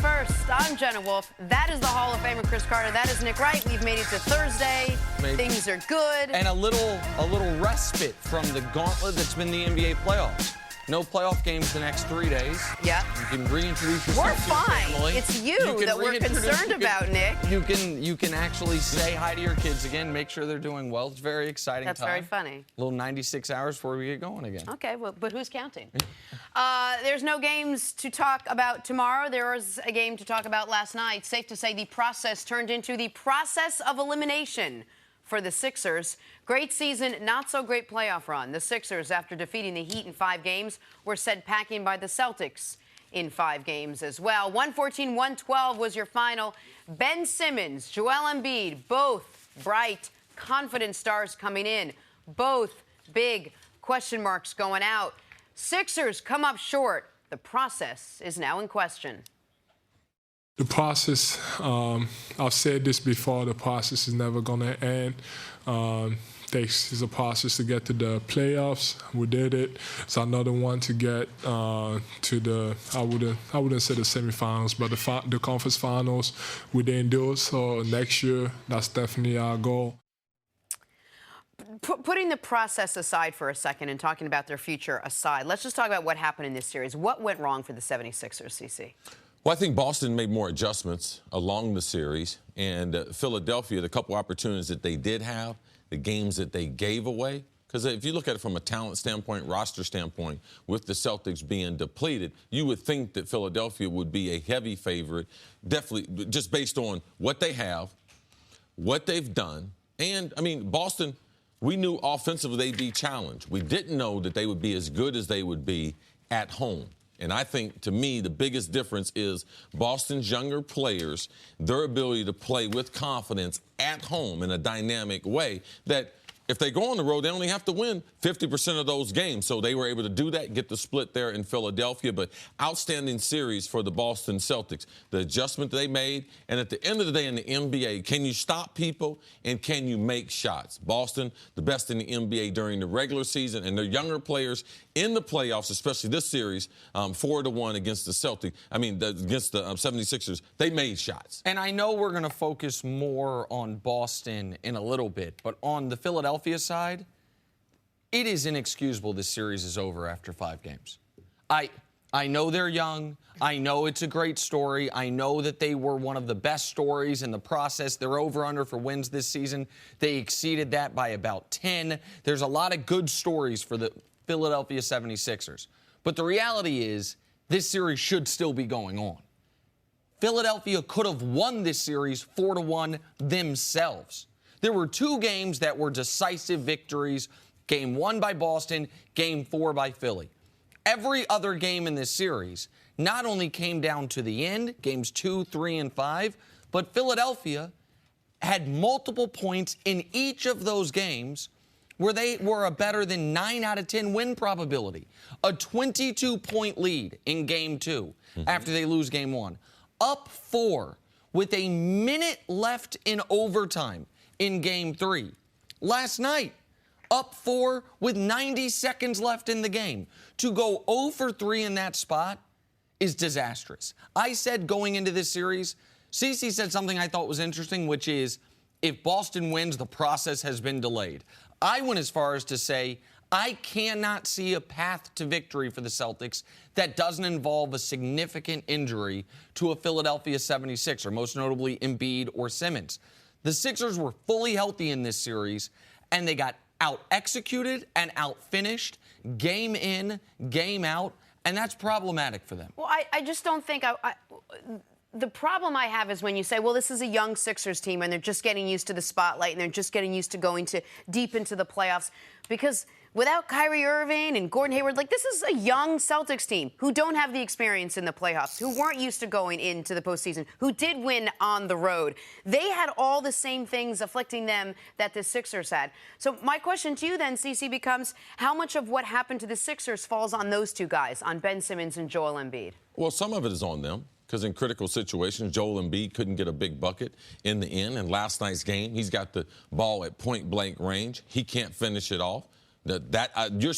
first. I'm Jenna Wolf. That is the Hall of Famer Chris Carter. That is Nick Wright. We've made it to Thursday. Things are good. And a little respite from the gauntlet that's been the NBA playoffs. No playoff games the next 3 days. Yeah. You can reintroduce yourself We're to your fine. family. It's you that we're concerned about, Nick. You can actually say hi to your kids again, make sure they're doing well. It's a very exciting That's time. very funny. A little 96 hours before we get going again. Okay, well, but who's counting? There's no games to talk about tomorrow. There was a game to talk about last night. Safe to say the process turned into the process of elimination for the Sixers. Great season, not so great playoff run. The Sixers, after defeating the Heat in 5 games, were sent packing by the Celtics in 5 games as well. 114-112 was your final. Ben Simmons, Joel Embiid, both bright, confident stars coming in. Both big question marks going out. Sixers come up short. The process is now in question. The process, I've said this before, the process is never going to end. It's a process to get to the playoffs. We did it. It's another one to get to the, I wouldn't say the semifinals, but the conference finals. We didn't do it, so next year, that's definitely our goal. Putting the process aside for a second and talking about their future aside, let's just talk about what happened in this series. What went wrong for the 76ers, CC? Well, I think Boston made more adjustments along the series, and Philadelphia, the couple opportunities that they did have, the games that they gave away, because if you look at it from a talent standpoint, roster standpoint, with the Celtics being depleted, you would think that Philadelphia would be a heavy favorite, definitely just based on what they have, what they've done. And, I mean, Boston, we knew offensively they'd be challenged. We didn't know that they would be as good as they would be at home. And I think, to me, the biggest difference is Boston's younger players, their ability to play with confidence at home in a dynamic way that if they go on the road, they only have to win 50% of those games. So they were able to do that, get the split there in Philadelphia. But outstanding series for the Boston Celtics. The adjustment they made, and at the end of the day in the NBA, can you stop people and can you make shots? Boston, the best in the NBA during the regular season, and their younger players in the playoffs, especially this series, 4-1 against the Celtics. Against the 76ers, they made shots. And I know we're going to focus more on Boston in a little bit, but on the Philadelphia side, it is inexcusable this series is over after 5 games. I know they're young. I know it's a great story. I know that they were one of the best stories in the process. They're over-under for wins this season. They exceeded that by about 10. There's a lot of good stories for the Philadelphia 76ers. But the reality is this series should still be going on. Philadelphia could have won this series 4-1 themselves. There were 2 games that were decisive victories. Game 1 by Boston, Game 4 by Philly. Every other game in this series not only came down to the end, Games 2, 3, and 5, but Philadelphia had multiple points in each of those games where they were a better than 9 out of 10 win probability. A 22-point lead in Game 2 after they lose Game 1. Up 4 with a minute left in overtime in Game 3. Last night, up 4 with 90 seconds left in the game. To go 0 for 3 in that spot is disastrous. I said going into this series, CeCe said something I thought was interesting, which is if Boston wins, the process has been delayed. I went as far as to say I cannot see a path to victory for the Celtics that doesn't involve a significant injury to a Philadelphia 76er, most notably Embiid or Simmons. The Sixers were fully healthy in this series, and they got out-executed and out-finished, game in, game out, and that's problematic for them. Well, I just don't think the problem I have is when you say, well, this is a young Sixers team and they're just getting used to the spotlight and they're just getting used to going to deep into the playoffs. Because without Kyrie Irving and Gordon Hayward, this is a young Celtics team who don't have the experience in the playoffs, who weren't used to going into the postseason, who did win on the road. They had all the same things afflicting them that the Sixers had. So my question to you then, CeCe, becomes how much of what happened to the Sixers falls on those 2 guys, on Ben Simmons and Joel Embiid? Well, some of it is on them. Because in critical situations, Joel Embiid couldn't get a big bucket in the end. And last night's game, he's got the ball at point-blank range. He can't finish it off. You're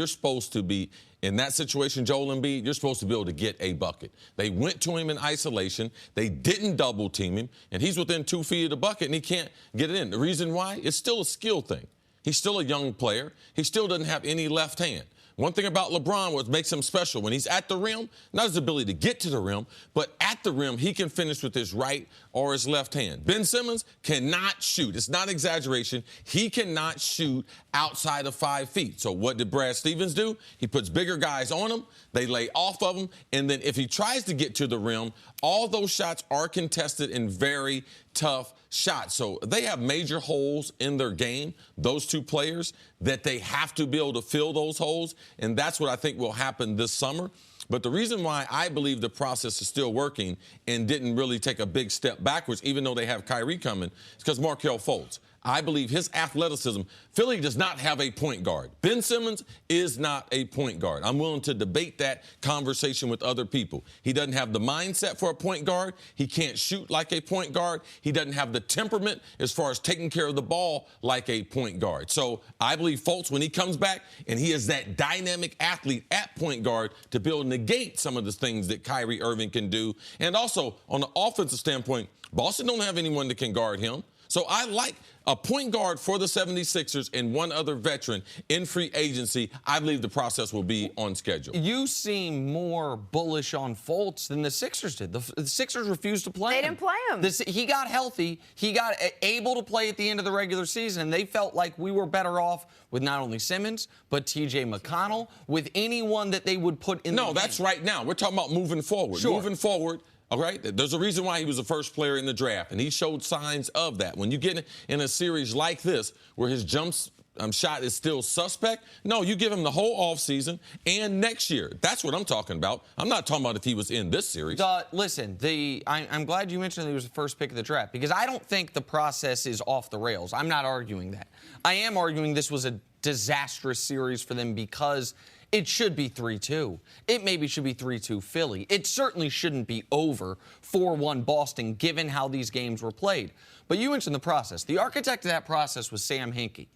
supposed to be in that situation, Joel Embiid. You're supposed to be able to get a bucket. They went to him in isolation. They didn't double team him, and he's within 2 feet of the bucket, and he can't get it in. The reason why? It's still a skill thing. He's still a young player. He still doesn't have any left hand. One thing about LeBron, what makes him special, when he's at the rim, not his ability to get to the rim, but at the rim, he can finish with his right or his left hand. Ben Simmons cannot shoot. It's not exaggeration. He cannot shoot outside of 5 feet. So what did Brad Stevens do? He puts bigger guys on him. They lay off of him. And then if he tries to get to the rim, all those shots are contested in very tough shots. So they have major holes in their game, those two players, that they have to be able to fill those holes. And that's what I think will happen this summer. But the reason why I believe the process is still working and didn't really take a big step backwards, even though they have Kyrie coming, is because Markelle Fultz. I believe his athleticism, Philly does not have a point guard. Ben Simmons is not a point guard. I'm willing to debate that conversation with other people. He doesn't have the mindset for a point guard. He can't shoot like a point guard. He doesn't have the temperament as far as taking care of the ball like a point guard. So I believe Fultz, when he comes back, and he is that dynamic athlete at point guard to be able to negate some of the things that Kyrie Irving can do. And also, on the offensive standpoint, Boston don't have anyone that can guard him. So I like a point guard for the 76ers and one other veteran in free agency. I believe the process will be on schedule. You seem more bullish on Fultz than the Sixers did. The Sixers refused to play him. They didn't play him. He got healthy. He got able to play at the end of the regular season. And they felt like we were better off with not only Simmons, but T.J. McConnell, with anyone that they would put in the game. No, that's right now. We're talking about moving forward. Sure. Moving forward. All right, there's a reason why he was the first player in the draft, and he showed signs of that. When you get in a series like this, where his shot is still suspect, no, you give him the whole offseason and next year. That's what I'm talking about. I'm not talking about if he was in this series. Listen, I'm glad you mentioned that he was the first pick of the draft, because I don't think the process is off the rails. I'm not arguing that. I am arguing this was a disastrous series for them because it should be 3-2. It maybe should be 3-2 Philly. It certainly shouldn't be over 4-1 Boston, given how these games were played. But you mentioned the process. The architect of that process was Sam Hinkie.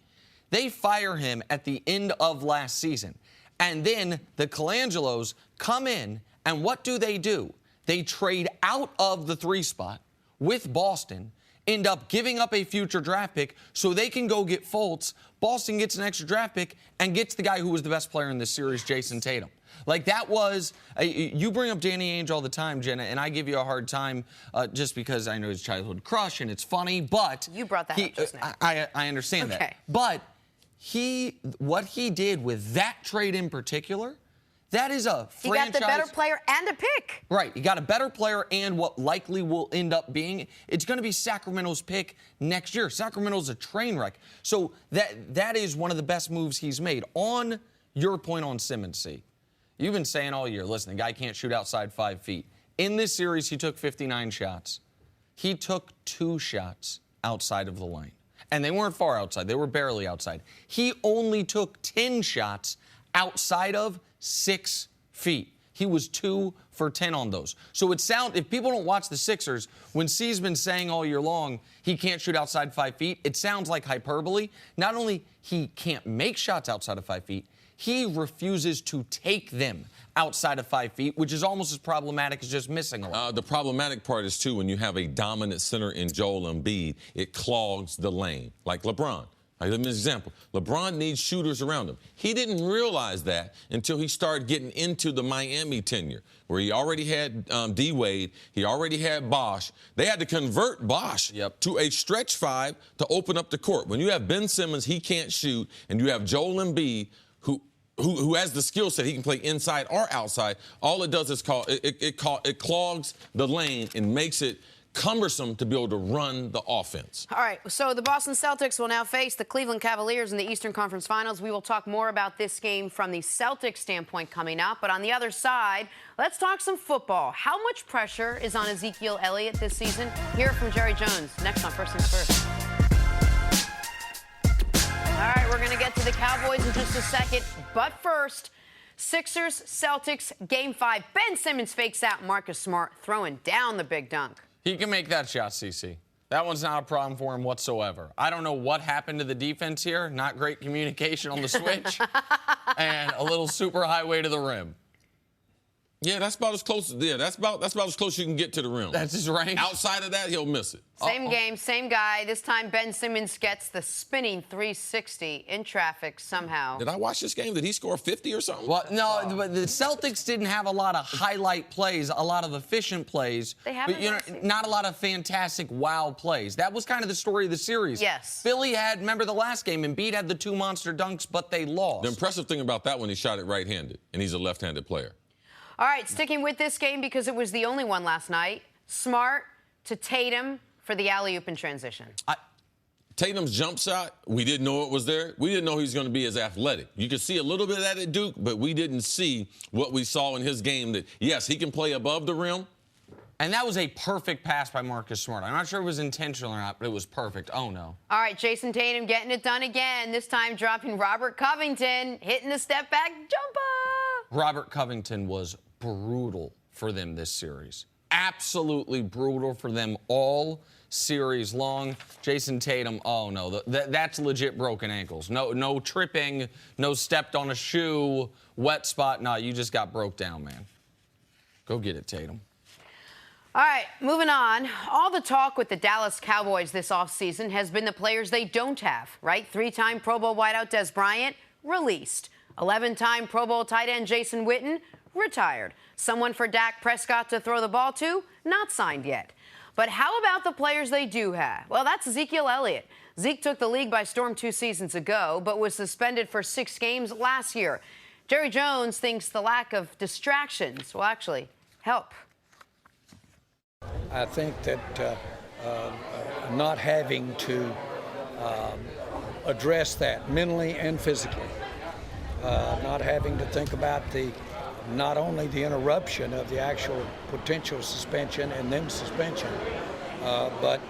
They fire him at the end of last season. And then the Colangelos come in, and what do? They trade out of the 3 spot with Boston, end up giving up a future draft pick so they can go get Fultz. Boston gets an extra draft pick and gets the guy who was the best player in this series, Jason Tatum. Like, that was you bring up Danny Ainge all the time, Jenna, and I give you a hard time just because I know his childhood crush and it's funny, but you brought that up just now. I understand that. But what he did with that trade in particular, that is a franchise. He got the better player and a pick. Right. He got a better player and what likely will end up being, it's going to be Sacramento's pick next year. Sacramento's a train wreck. So that is one of the best moves he's made. On your point on Simmons, C, you've been saying all year, listen, the guy can't shoot outside 5 feet. In this series, he took 59 shots. He took 2 shots outside of the lane. And they weren't far outside. They were barely outside. He only took 10 shots outside of 6 feet. He was 2 for 10 on those. So if people don't watch the Sixers, when C's been saying all year long he can't shoot outside 5 feet, it sounds like hyperbole. Not only he can't make shots outside of 5 feet, he refuses to take them outside of 5 feet, which is almost as problematic as just missing a lot. The problematic part is, too, when you have a dominant center in Joel Embiid, it clogs the lane, like LeBron. I'll give him an example. LeBron needs shooters around him. He didn't realize that until he started getting into the Miami tenure, where he already had D-Wade, he already had Bosh. They had to convert Bosh to a stretch 5 to open up the court. When you have Ben Simmons, he can't shoot, and you have Joel Embiid, who has the skill set, he can play inside or outside, all it does is it clogs the lane and makes it cumbersome to be able to run the offense. All right, so the Boston Celtics will now face the Cleveland Cavaliers in the Eastern Conference Finals. We will talk more about this game from the Celtics standpoint coming up. But on the other side, let's talk some football. How much pressure is on Ezekiel Elliott this season? Hear it from Jerry Jones next on First Things First. All right, we're going to get to the Cowboys in just a second. But first, Sixers, Celtics, Game 5. Ben Simmons fakes out Marcus Smart, throwing down the big dunk. He can make that shot, CC. That one's not a problem for him whatsoever. I don't know what happened to the defense here. Not great communication on the switch. And a little super highway to the rim. Yeah, that's about as close. Yeah, that's about as close you can get to the rim. That's his range. Outside of that, he'll miss it. Same game, same guy. This time Ben Simmons gets the spinning 360 in traffic somehow. Did I watch this game? Did he score 50 or something? Well, no, but the Celtics didn't have a lot of highlight plays, a lot of efficient plays. They haven't, but, not a lot of fantastic wow plays. That was kind of the story of the series. Yes. Philly had, remember the last game, Embiid had the 2 monster dunks, but they lost. The impressive thing about that one, he shot it right-handed, and he's a left-handed player. All right, sticking with this game because it was the only one last night. Smart to Tatum for the alley-oop in transition. Tatum's jump shot, we didn't know it was there. We didn't know he was going to be as athletic. You could see a little bit of that at Duke, but we didn't see what we saw in his game that, yes, he can play above the rim. And that was a perfect pass by Marcus Smart. I'm not sure it was intentional or not, but it was perfect. Oh, no. All right, Jason Tatum getting it done again, this time dropping Robert Covington, hitting the step-back jumper. Robert Covington was brutal for them this series. Absolutely brutal for them all series long. Jason Tatum, oh no, that's legit broken ankles. No tripping, no stepped on a shoe, wet spot. No, you just got broke down, man. Go get it, Tatum. All right, moving on. All the talk with the Dallas Cowboys this offseason has been the players they don't have, right? 3-time Pro Bowl wideout Des Bryant, released. 11-time Pro Bowl tight end Jason Witten, retired. Someone for Dak Prescott to throw the ball to, not signed yet. But how about the players they do have? Well, that's Ezekiel Elliott. Zeke took the league by storm 2 seasons ago, but was suspended for 6 games last year. Jerry Jones thinks the lack of distractions will actually help. I think that not having to address that mentally and physically, not having to think about not only the interruption of the actual potential suspension and then suspension, but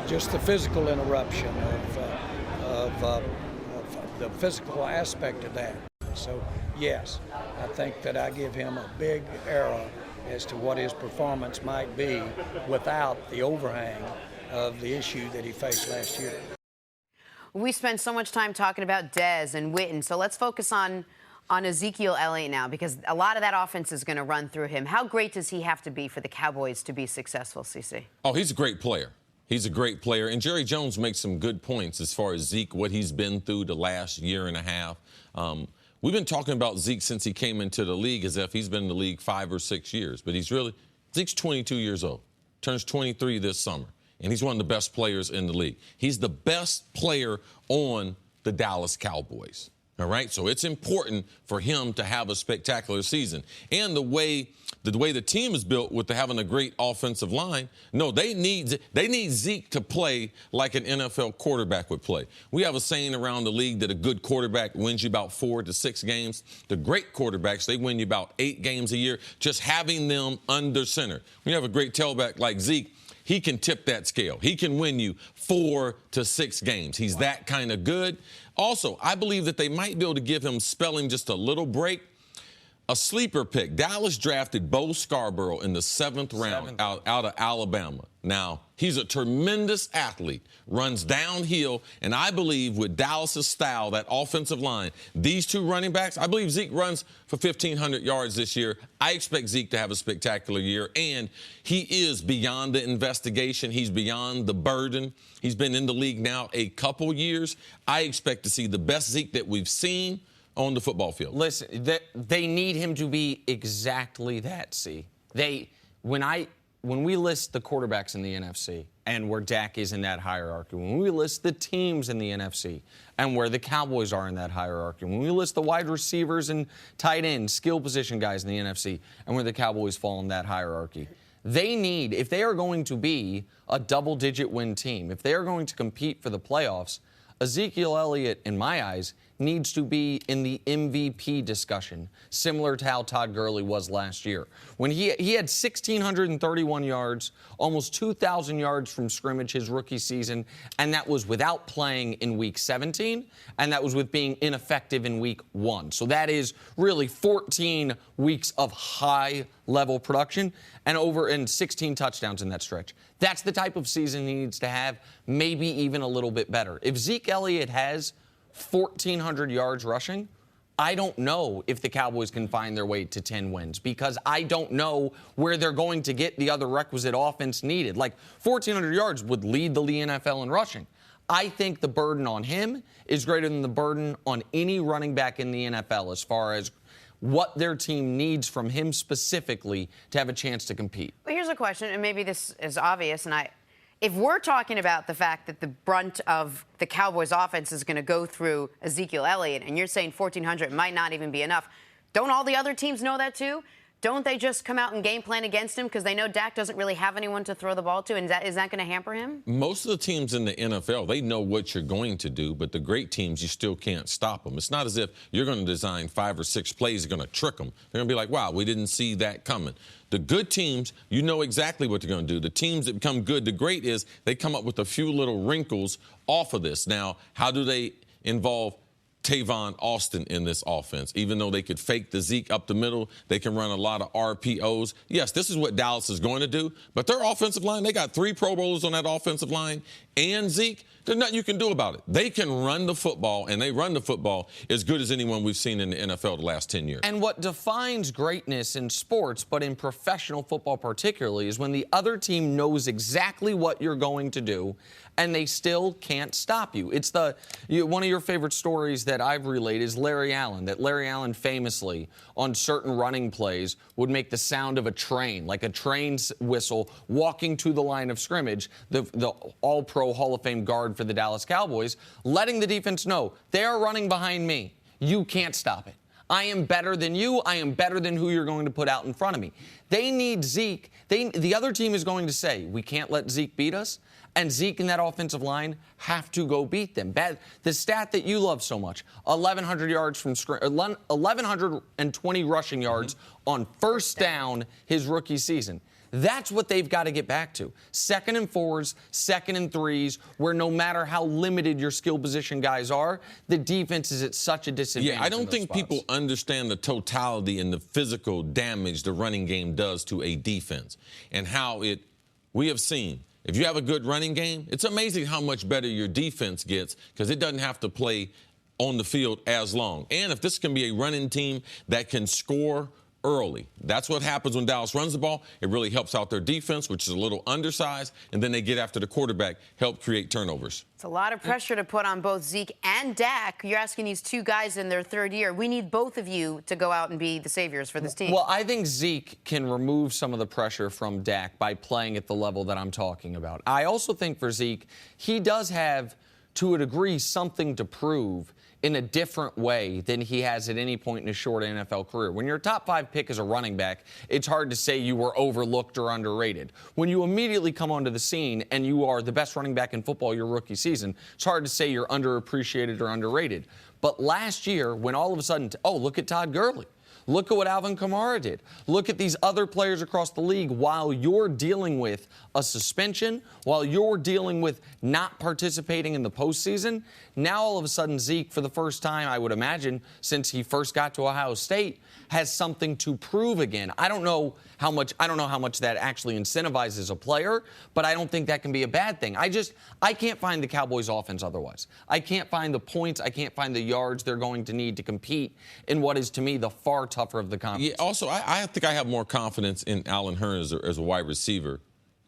just the physical interruption of the physical aspect of that. So, yes, I think that I give him a big error as to what his performance might be without the overhang of the issue that he faced last year. We spent so much time talking about Dez and Witten, so let's focus on Ezekiel Elliott now, because a lot of that offense is going to run through him. How great does he have to be for the Cowboys to be successful, CC? Oh, he's a great player. He's a great player. And Jerry Jones makes some good points as far as Zeke, what he's been through the last year and a half. We've been talking about Zeke since he came into the league as if he's been in the league 5 or 6 years. But Zeke's 22 years old, turns 23 this summer, and he's one of the best players in the league. He's the best player on the Dallas Cowboys. All right, so it's important for him to have a spectacular season. And the way the team is built with having a great offensive line, no, they need Zeke to play like an NFL quarterback would play. We have a saying around the league that a good quarterback wins you about 4 to 6 games. The great quarterbacks, they win you about 8 games a year, just having them under center. When you have a great tailback like Zeke, he can tip that scale. He can win you 4 to 6 games. He's that kind of good. Also, I believe that they might be able to give him spelling just a little break. A sleeper pick. Dallas drafted Bo Scarborough in the 7th round out of Alabama. Now, he's a tremendous athlete, runs downhill, and I believe with Dallas' style, that offensive line, these 2 running backs, I believe Zeke runs for 1,500 yards this year. I expect Zeke to have a spectacular year, and he is beyond the investigation. He's beyond the burden. He's been in the league now a couple years. I expect to see the best Zeke that we've seen on the football field. Listen, they need him to be exactly that, see. When we list the quarterbacks in the NFC and where Dak is in that hierarchy, when we list the teams in the NFC and where the Cowboys are in that hierarchy, when we list the wide receivers and tight ends, skill position guys in the NFC and where the Cowboys fall in that hierarchy, they need, if they are going to be a double-digit win team, if they are going to compete for the playoffs, Ezekiel Elliott, in my eyes, needs to be in the MVP discussion, similar to how Todd Gurley was last year. When he had 1,631 yards, almost 2,000 yards from scrimmage his rookie season, and that was without playing in Week 17, and that was with being ineffective in Week 1. So that is really 14 weeks of high-level production and 16 touchdowns in that stretch. That's the type of season he needs to have, maybe even a little bit better. If Zeke Elliott has 1,400 yards rushing, I don't know if the Cowboys can find their way to 10 wins because I don't know where they're going to get the other requisite offense needed. Like 1,400 yards would lead the NFL in rushing. I think the burden on him is greater than the burden on any running back in the NFL as far as what their team needs from him specifically to have a chance to compete. Well, here's a question, and maybe this is obvious, and if we're talking about the fact that the brunt of the Cowboys' offense is going to go through Ezekiel Elliott, and you're saying 1,400 might not even be enough, don't all the other teams know that too? Don't they just come out and game plan against him because they know Dak doesn't really have anyone to throw the ball to, and is that going to hamper him? Most of the teams in the NFL, they know what you're going to do, but the great teams, you still can't stop them. It's not as if you're going to design 5 or 6 plays, you're going to trick them. They're going to be like, wow, we didn't see that coming. The good teams, you know exactly what they're going to do. The teams that become good, the great is they come up with a few little wrinkles off of this. Now, how do they involve Tavon Austin in this offense? Even though they could fake the Zeke up the middle, they can run a lot of RPOs. Yes, this is what Dallas is going to do, but their offensive line, they got 3 Pro Bowlers on that offensive line, and Zeke, there's nothing you can do about it. They can run the football, and they run the football as good as anyone we've seen in the NFL the last 10 years. And what defines greatness in sports, but in professional football particularly, is when the other team knows exactly what you're going to do, and they still can't stop you. It's one of your favorite stories that I've relayed is Larry Allen, that Larry Allen famously, on certain running plays, would make the sound of a train, like a train's whistle, walking to the line of scrimmage, the All-Pro Hall of Fame guard for the Dallas Cowboys, letting the defense know, they are running behind me. You can't stop it. I am better than you. I am better than who you're going to put out in front of me. They need Zeke. The other team is going to say, we can't let Zeke beat us. And Zeke and that offensive line have to go beat them. The stat that you love so much, 1,100 yards from 1,120 rushing yards on first down his rookie season. That's what they've got to get back to. 2nd and 4s, 2nd and 3s, where no matter how limited your skill position guys are, the defense is at such a disadvantage. Yeah, I don't think spots. people understand the totality and the physical damage the running game does to a defense and how we have seen. If you have a good running game, it's amazing how much better your defense gets because it doesn't have to play on the field as long. And if this can be a running team that can score early, that's what happens when Dallas runs the ball. It really helps out their defense, which is a little undersized, and then they get after the quarterback, help create turnovers. It's a lot of pressure to put on both Zeke and Dak. You're asking these 2 guys in their 3rd year. We need both of you to go out and be the saviors for this team. Well, I think Zeke can remove some of the pressure from Dak by playing at the level that I'm talking about. I also think for Zeke, he does have, to a degree, something to prove in a different way than he has at any point in his short NFL career. When you're a top 5 pick as a running back, it's hard to say you were overlooked or underrated. When you immediately come onto the scene and you are the best running back in football your rookie season, it's hard to say you're underappreciated or underrated. But last year, when all of a sudden, look at Todd Gurley. Look at what Alvin Kamara did. Look at these other players across the league while you're dealing with a suspension, while you're dealing with not participating in the postseason. Now, all of a sudden, Zeke, for the first time, I would imagine, since he first got to Ohio State, has something to prove again. I don't know how much that actually incentivizes a player, but I don't think that can be a bad thing. I can't find the Cowboys offense otherwise. I can't find the points. I can't find the yards they're going to need to compete in what is, to me, the far tougher of the conference. Yeah, also, I think I have more confidence in Allen Hurns as a wide receiver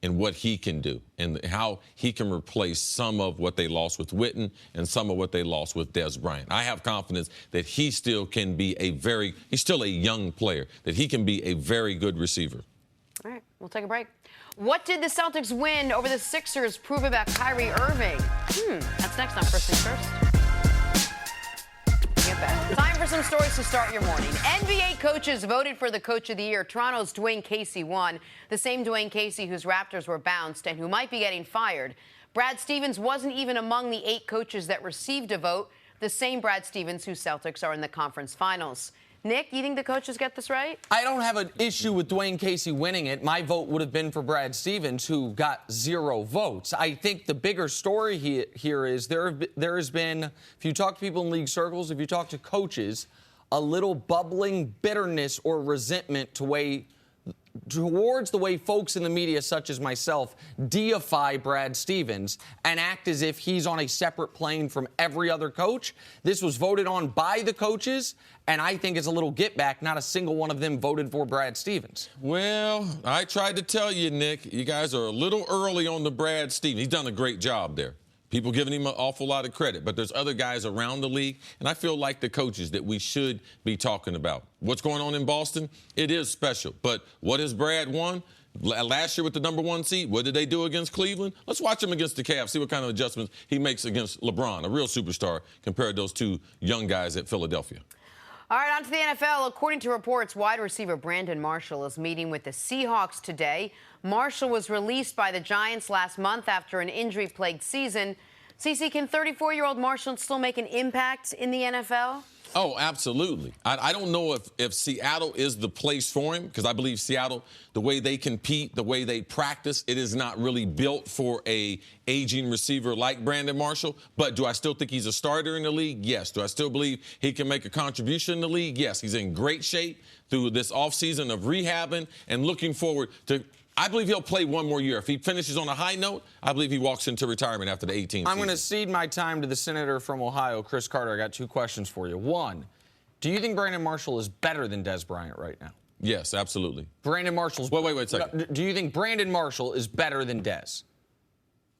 and what he can do and how he can replace some of what they lost with Witten and some of what they lost with Dez Bryant. I have confidence that he still can be he's still a young player, that he can be a very good receiver. All right, we'll take a break. What did the Celtics win over the Sixers prove about Kyrie Irving? That's next on First Things First. Get back. Time for some stories to start your morning. NBA coaches voted for the Coach of the Year. Toronto's Dwayne Casey won. The same Dwayne Casey whose Raptors were bounced and who might be getting fired. Brad Stevens wasn't even among the 8 coaches that received a vote, the same Brad Stevens whose Celtics are in the conference finals. Nick, you think the coaches get this right? I don't have an issue with Dwayne Casey winning it. My vote would have been for Brad Stevens, who got 0 votes. I think the bigger story here is there has been, if you talk to people in league circles, if you talk to coaches, a little bubbling bitterness or resentment towards the way folks in the media, such as myself, deify Brad Stevens and act as if he's on a separate plane from every other coach. This was voted on by the coaches, and I think it's a little get back. Not a single one of them voted for Brad Stevens. Well, I tried to tell you, Nick, you guys are a little early on the Brad Stevens. He's done a great job there. People giving him an awful lot of credit, but there's other guys around the league, and I feel like the coaches that we should be talking about. What's going on in Boston? It is special, but what has Brad won? Last year with the #1 seed, what did they do against Cleveland? Let's watch him against the Cavs, see what kind of adjustments he makes against LeBron, a real superstar, compared to those 2 young guys at Philadelphia. All right, on to the NFL. According to reports, wide receiver Brandon Marshall is meeting with the Seahawks today. Marshall was released by the Giants last month after an injury-plagued season. CeCe, can 34-year-old Marshall still make an impact in the NFL? Oh, absolutely. I don't know if Seattle is the place for him, because I believe Seattle, the way they compete, the way they practice, it is not really built for a aging receiver like Brandon Marshall. But do I still think he's a starter in the league? Yes. Do I still believe he can make a contribution in the league? Yes. He's in great shape through this offseason of rehabbing and looking forward to – I believe he'll play 1 more year. If he finishes on a high note, I believe he walks into retirement after the 18th season. I'm going to cede my time to the senator from Ohio, Chris Carter. I got 2 questions for you. 1, do you think Brandon Marshall is better than Des Bryant right now? Yes, absolutely. Brandon Marshall's... Wait a second. Do you think Brandon Marshall is better than Des?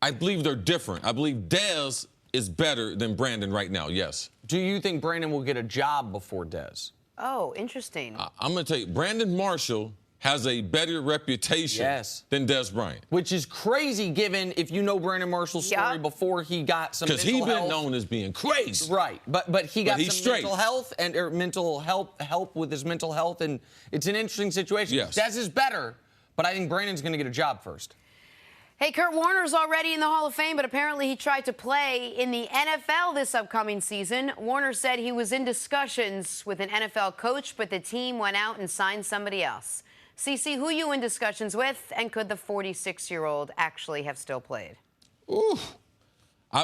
I believe they're different. I believe Des is better than Brandon right now, yes. Do you think Brandon will get a job before Des? Oh, interesting. I'm going to tell you, Brandon Marshall has a better reputation than Des Bryant. Which is crazy given if you know Brandon Marshall's story before he got some mental health. Because he's been known as being crazy. Right. But he got some mental health or mental help with his mental health, and it's an interesting situation. Yes. Des is better, but I think Brandon's going to get a job first. Hey, Kurt Warner's already in the Hall of Fame, but apparently he tried to play in the NFL this upcoming season. Warner said he was in discussions with an NFL coach, but the team went out and signed somebody else. CeCe, who are you in discussions with, and could the 46-year-old actually have still played? Ooh,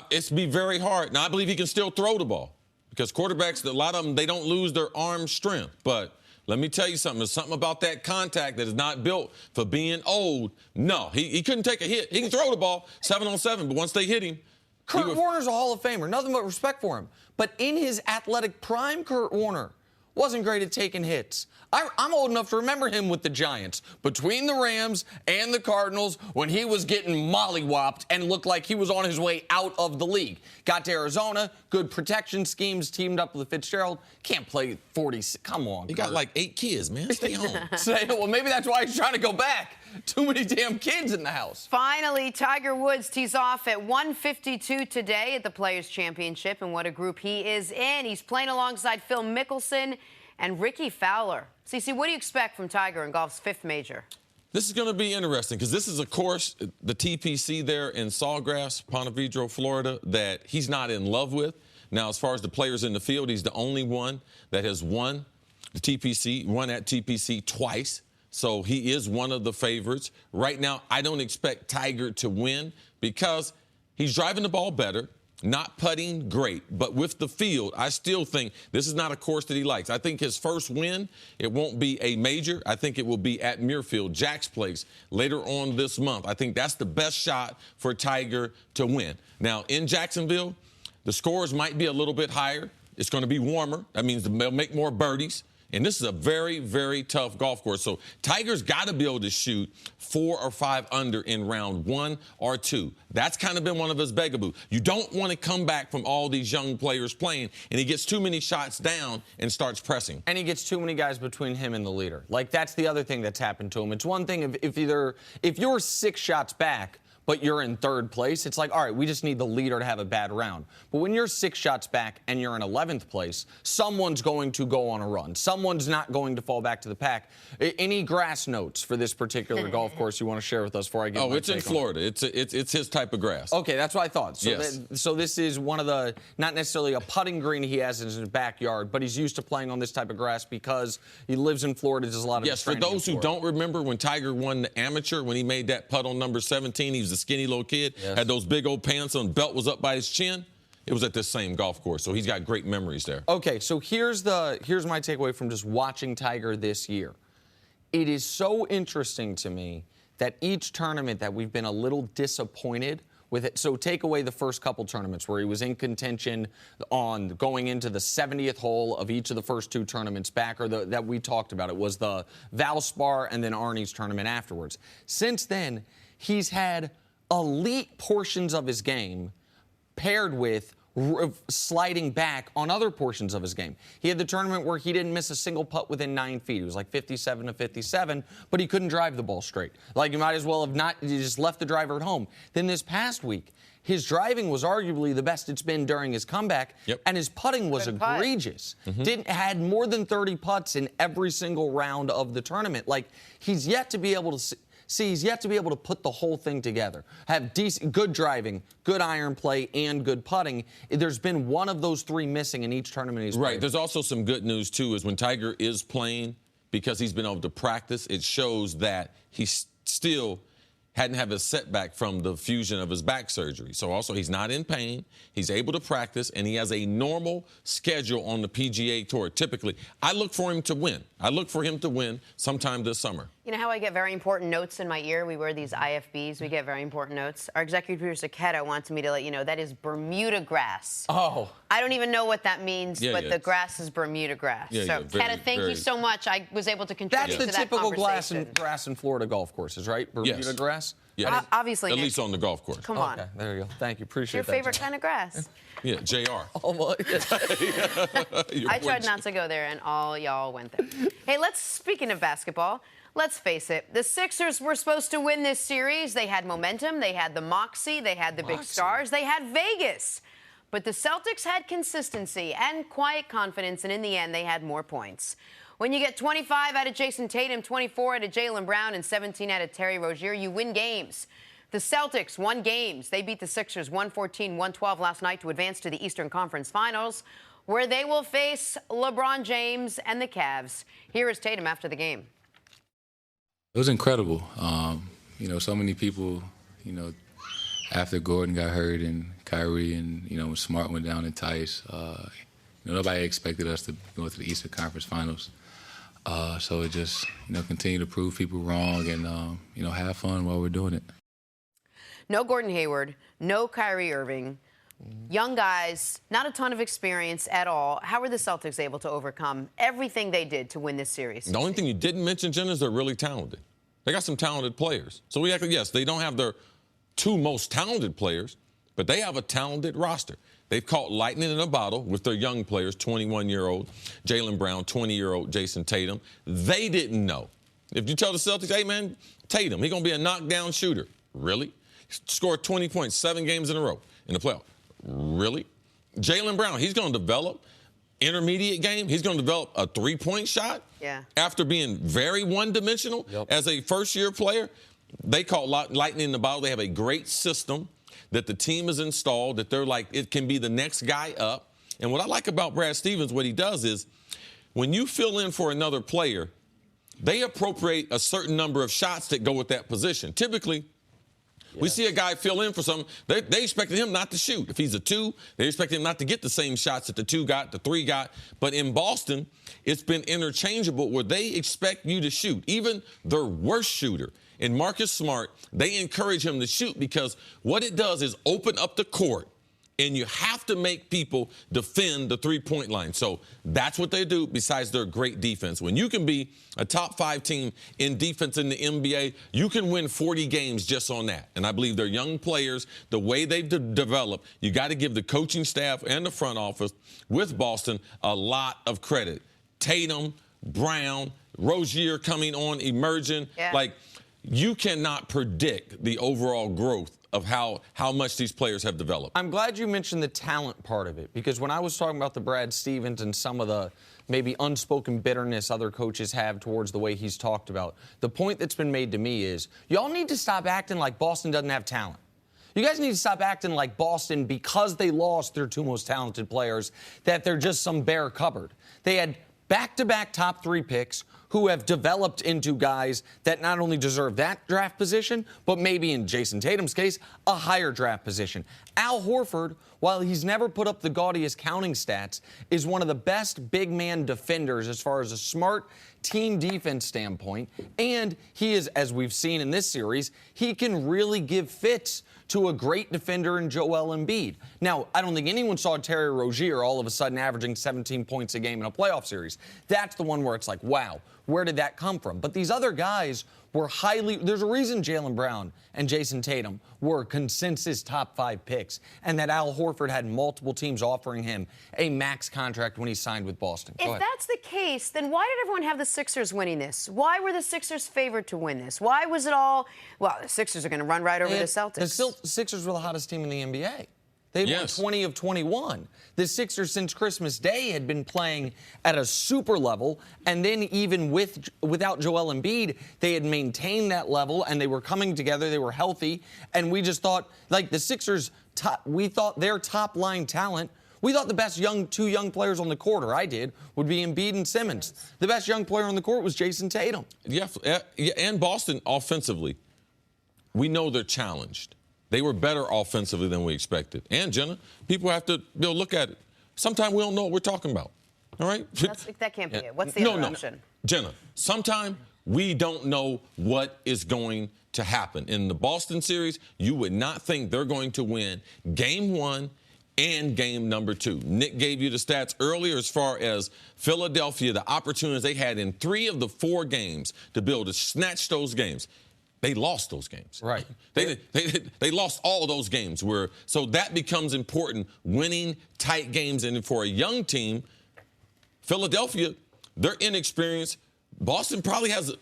it's be very hard. Now, I believe he can still throw the ball because quarterbacks, a lot of them, they don't lose their arm strength. But let me tell you something. There's something about that contact that is not built for being old. No, he couldn't take a hit. He can throw the ball 7-on-7, but once they hit him. Kurt Warner's a Hall of Famer. Nothing but respect for him. But in his athletic prime, Kurt Warner wasn't great at taking hits. I'm old enough to remember him with the Giants between the Rams and the Cardinals when he was getting mollywopped and looked like he was on his way out of the league. Got to Arizona, good protection schemes, teamed up with Fitzgerald. Can't play 40. Come on, You got like 8 kids, man. Stay home. Well, maybe that's why he's trying to go back. Too many damn kids in the house. Finally, Tiger Woods tees off at 1:52 today at the Players' Championship, and what a group he is in. He's playing alongside Phil Mickelson and Ricky Fowler. CeCe, what do you expect from Tiger in golf's 5th major? This is going to be interesting because this is a course, the TPC there in Sawgrass, Ponte Vedra, Florida, that he's not in love with. Now, as far as the players in the field, he's the only one that has won the TPC, won at TPC twice. So he is one of the favorites. Right now, I don't expect Tiger to win because he's driving the ball better. Not putting great, but with the field, I still think this is not a course that he likes. I think his first win, it won't be a major. I think it will be at Muirfield, Jack's Place, later on this month. I think that's the best shot for Tiger to win. Now, in Jacksonville, the scores might be a little bit higher. It's going to be warmer. That means they'll make more birdies. And this is a very, very tough golf course. So Tiger's got to be able to shoot 4 or 5 under in round 1 or 2. That's kind of been one of his bugaboo. You don't want to come back from all these young players playing, and he gets too many shots down and starts pressing. And he gets too many guys between him and the leader. Like, that's the other thing that's happened to him. It's one thing if you're 6 shots back, but you're in third place, it's like, all right, we just need the leader to have a bad round. But when you're 6 shots back and you're in 11th place, someone's going to go on a run. Someone's not going to fall back to the pack. Any grass notes for this particular golf course you want to share with us before I get it's in Florida. It's his type of grass. Okay, that's what I thought. So, yes. So this is one of the, not necessarily a putting green he has in his backyard, but he's used to playing on this type of grass because he lives in Florida, does a lot of Yes, for those who don't remember when Tiger won the amateur, when he made that putt on number 17, he was a skinny little kid, had those big old pants on, belt was up by his chin. It was at this same golf course, so he's got great memories there. Okay, so here's my takeaway from just watching Tiger this year. It is so interesting to me that each tournament that we've been a little disappointed with it. So take away the first couple tournaments where he was in contention on going into the 70th hole of each of the first 2 tournaments back, or that we talked about. It was the Valspar and then Arnie's tournament afterwards. Since then, he's had elite portions of his game paired with sliding back on other portions of his game. He had the tournament where he didn't miss a single putt within 9 feet. It was like 57 to 57, but he couldn't drive the ball straight. Like, you might as well have not, you just left the driver at home. Then this past week, his driving was arguably the best it's been during his comeback, and his putting was egregious. Had more than 30 putts in every single round of the tournament. Like, he's yet to be able to he's yet to be able to put the whole thing together. Have good driving, good iron play, and good putting. There's been one of those 3 missing in each tournament he's played. Right. There's also some good news, too, is when Tiger is playing, because he's been able to practice, it shows that he still hadn't had a setback from the fusion of his back surgery. So also he's not in pain, he's able to practice, and he has a normal schedule on the PGA Tour. Typically, I look for him to win. I look for him to win sometime this summer. You know how I get very important notes in my ear? We wear these IFBs. We get very important notes. Our executive producer, Keta, wants me to let you know that is Bermuda grass. Oh. I don't even know what that means, but the grass is Bermuda grass. So, Keta, thank you so much. I was able to contribute to that That's the typical conversation. grass in Florida golf courses, right? Bermuda grass? Yeah. Obviously, at Nick. least on the golf course. Come on. Okay, there you go. Thank you. Appreciate Your that. favorite kind of grass? Yeah, JR. Oh, well, I tried not to go there, and all y'all went there. Hey, speaking of basketball, let's face it. The Sixers were supposed to win this series. They had momentum. They had the moxie. They had the big stars. They had Vegas. But the Celtics had consistency and quiet confidence, and in the end, they had more points. When you get 25 out of Jason Tatum, 24 out of Jaylen Brown, and 17 out of Terry Rozier, you win games. The Celtics won games. They beat the Sixers 114-112 last night to advance to the Eastern Conference Finals, where they will face LeBron James and the Cavs. Here is Tatum after the game. It was incredible. So many people, after Gordon got hurt and Kyrie and, when Smart went down and Tice, nobody expected us to go to the Eastern Conference Finals. So it just, continue to prove people wrong and, have fun while we're doing it. No Gordon Hayward, no Kyrie Irving. Young guys, not a ton of experience at all. How were the Celtics able to overcome everything they did to win this series? The only thing you didn't mention, Jen, is they're really talented. They got some talented players. So yes, they don't have their 2 most talented players, but they have a talented roster. They've caught lightning in a bottle with their young players, 21-year-old Jaylen Brown, 20-year-old Jason Tatum. They didn't know. If you tell the Celtics, hey, man, Tatum, he's going to be a knockdown shooter. Really? Scored 20 points 7 games in a row in the playoff. Really? Jaylen Brown, he's going to develop intermediate game. He's going to develop a 3-point shot. Yeah. After being very one-dimensional as a first-year player. They caught lightning in the bottle. They have a great system that the team has installed, that they're like, it can be the next guy up. And what I like about Brad Stevens, what he does is when you fill in for another player, they appropriate a certain number of shots that go with that position. Typically, we see a guy fill in for something. They expected him not to shoot. If he's a 2, they expect him not to get the same shots that the 2 got, the 3 got. But in Boston, it's been interchangeable where they expect you to shoot. Even their worst shooter, in Marcus Smart, they encourage him to shoot because what it does is open up the court, and you have to make people defend the 3-point line. So that's what they do besides their great defense. When you can be a top 5 team in defense in the NBA, you can win 40 games just on that. And I believe their young players, the way they've developed, you got to give the coaching staff and the front office with Boston a lot of credit. Tatum, Brown, Rozier coming on, emerging. Yeah. Like, you cannot predict the overall growth of how much these players have developed. I'm glad you mentioned the talent part of it, because when I was talking about the Brad Stevens and some of the maybe unspoken bitterness other coaches have towards the way he's talked about, the point that's been made to me is y'all need to stop acting like Boston doesn't have talent. You guys need to stop acting like Boston, because they lost their two most talented players, that they're just some bare cupboard. They had back-to-back top 3 picks who have developed into guys that not only deserve that draft position, but maybe in Jason Tatum's case, a higher draft position. Al Horford, while he's never put up the gaudiest counting stats, is one of the best big man defenders as far as a smart team defense standpoint. And he is, as we've seen in this series, he can really give fits to a great defender in Joel Embiid. Now, I don't think anyone saw Terry Rozier all of a sudden averaging 17 points a game in a playoff series. That's the one where it's like, wow, where did that come from? But these other guys were there's a reason Jaylen Brown and Jason Tatum were consensus top 5 picks, and that Al Horford had multiple teams offering him a max contract when he signed with Boston. If that's the case, then why did everyone have the Sixers winning this? Why were the Sixers favored to win this? Why was it all, well, the Sixers are going to run right over the Celtics? The Sixers were the hottest team in the NBA. They've won Yes. 20 of 21. The Sixers, since Christmas Day, had been playing at a super level, and then even without Joel Embiid, they had maintained that level, and they were coming together. They were healthy, and we just thought, like the Sixers, we thought their top-line talent, we thought the best two young players on the court, or I did, would be Embiid and Simmons. The best young player on the court was Jason Tatum. Yeah, and Boston offensively, we know they're challenged. They were better offensively than we expected. And, Jenna, people have to look at it. Sometimes we don't know what we're talking about. All right? That can't be it. What's the other option? No. Jenna, sometimes we don't know what is going to happen. In the Boston series, you would not think they're going to win Game 1 and Game number 2. Nick gave you the stats earlier as far as Philadelphia, the opportunities they had in 3 of the 4 games to be able to snatch those games. They lost those games. Right. They lost all those games. So that becomes important, winning tight games. And for a young team, Philadelphia, they're inexperienced. Boston probably has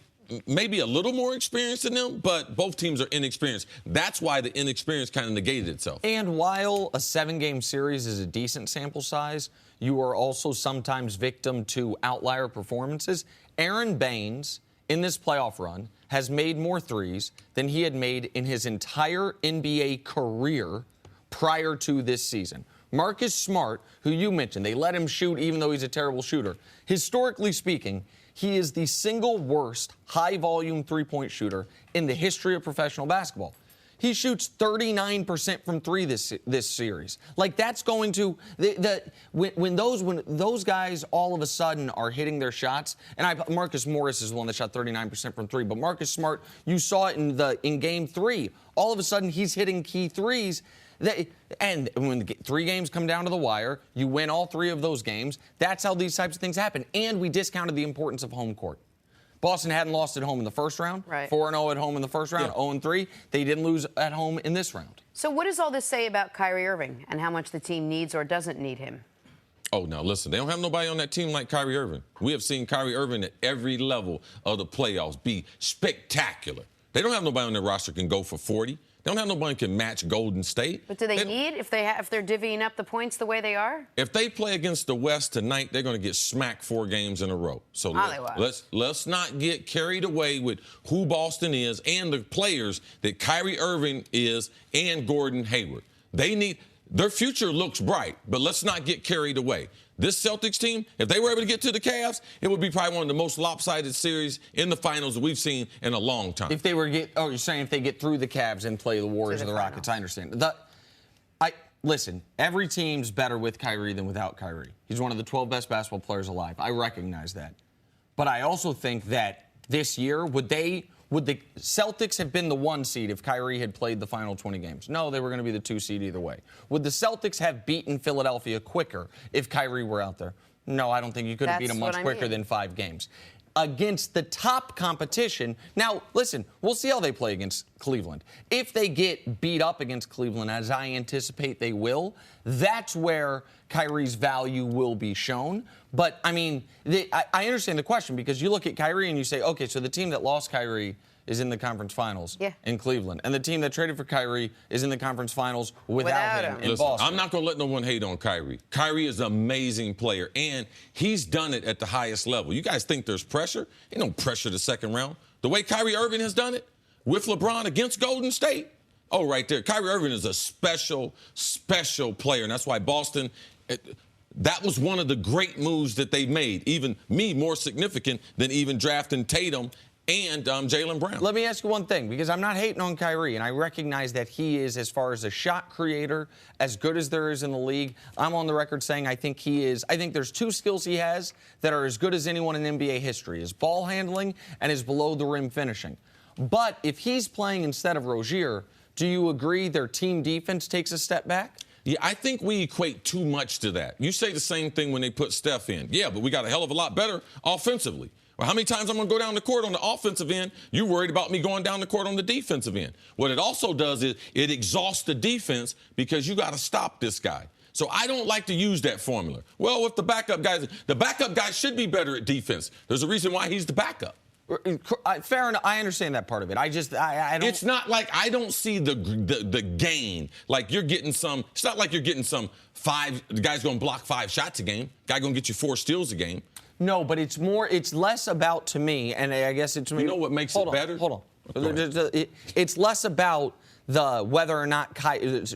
maybe a little more experience than them, but both teams are inexperienced. That's why the inexperience kind of negated itself. And while a 7-game series is a decent sample size, you are also sometimes victim to outlier performances. Aaron Baines, in this playoff run, has made more threes than he had made in his entire NBA career prior to this season. Marcus Smart, who you mentioned, they let him shoot even though he's a terrible shooter. Historically speaking, he is the single worst high-volume three-point shooter in the history of professional basketball. He shoots 39% from 3 this series. Like, that's going to when those guys all of a sudden are hitting their shots. And Marcus Morris is the one that shot 39% from 3, but Marcus Smart, you saw it in Game 3. All of a sudden, he's hitting key threes. And when 3 games come down to the wire, you win all 3 of those games. That's how these types of things happen. And we discounted the importance of home court. Boston hadn't lost at home in the first round. Right. 4-0 at home in the first round, 0-3. They didn't lose at home in this round. So what does all this say about Kyrie Irving and how much the team needs or doesn't need him? Oh, now listen, they don't have nobody on that team like Kyrie Irving. We have seen Kyrie Irving at every level of the playoffs be spectacular. They don't have nobody on their roster can go for 40. They don't have nobody can match Golden State. But do they need, if they're divvying up the points the way they are? If they play against the West tonight, they're going to get smacked 4 games in a row. So let's not get carried away with who Boston is and the players that Kyrie Irving is and Gordon Hayward. Their future looks bright, but let's not get carried away. This Celtics team, if they were able to get to the Cavs, it would be probably one of the most lopsided series in the finals that we've seen in a long time. If they were you're saying if they get through the Cavs and play the Warriors or the Rockets, I understand. Listen, every team's better with Kyrie than without Kyrie. He's one of the 12 best basketball players alive. I recognize that. But I also think that this year, would the Celtics have been the 1 seed if Kyrie had played the final 20 games? No, they were going to be the 2 seed either way. Would the Celtics have beaten Philadelphia quicker if Kyrie were out there? No, I don't think you could have beat them much quicker than 5 games. Against the top competition, now, listen, we'll see how they play against Cleveland. If they get beat up against Cleveland, as I anticipate they will, that's where Kyrie's value will be shown. But, I mean, I understand the question because you look at Kyrie and you say, okay, so the team that lost Kyrie is in the conference finals Yeah. in Cleveland. And the team that traded for Kyrie is in the conference finals without him in Listen, Boston. I'm not going to let no one hate on Kyrie. Kyrie is an amazing player, and he's done it at the highest level. You guys think there's pressure? Ain't no pressure the second round. The way Kyrie Irving has done it with LeBron against Golden State, oh, right there. Kyrie Irving is a special, special player, and that's why Boston, that was one of the great moves that they made, even more significant than even drafting Tatum and Jaylen Brown. Let me ask you one thing, because I'm not hating on Kyrie, and I recognize that he is, as far as a shot creator, as good as there is in the league. I'm on the record saying I think he is. I think there's two skills he has that are as good as anyone in NBA history, his ball handling and his below-the-rim finishing. But if he's playing instead of Rozier, do you agree their team defense takes a step back? Yeah, I think we equate too much to that. You say the same thing when they put Steph in. Yeah, but we got a hell of a lot better offensively. Well, how many times I'm going to go down the court on the offensive end? You worried about me going down the court on the defensive end. What it also does is it exhausts the defense because you got to stop this guy. So I don't like to use that formula. Well, if the backup guy should be better at defense. There's a reason why he's the backup. Fair enough. I understand that part of it. I don't. It's not like I don't see the gain. Like you're getting some. It's not like you're getting some the guy's going to block 5 shots a game. Guy going to get you 4 steals a game. No, but it's less about, to me, and I guess it's. You know what makes it better? Hold on. It's less about whether or not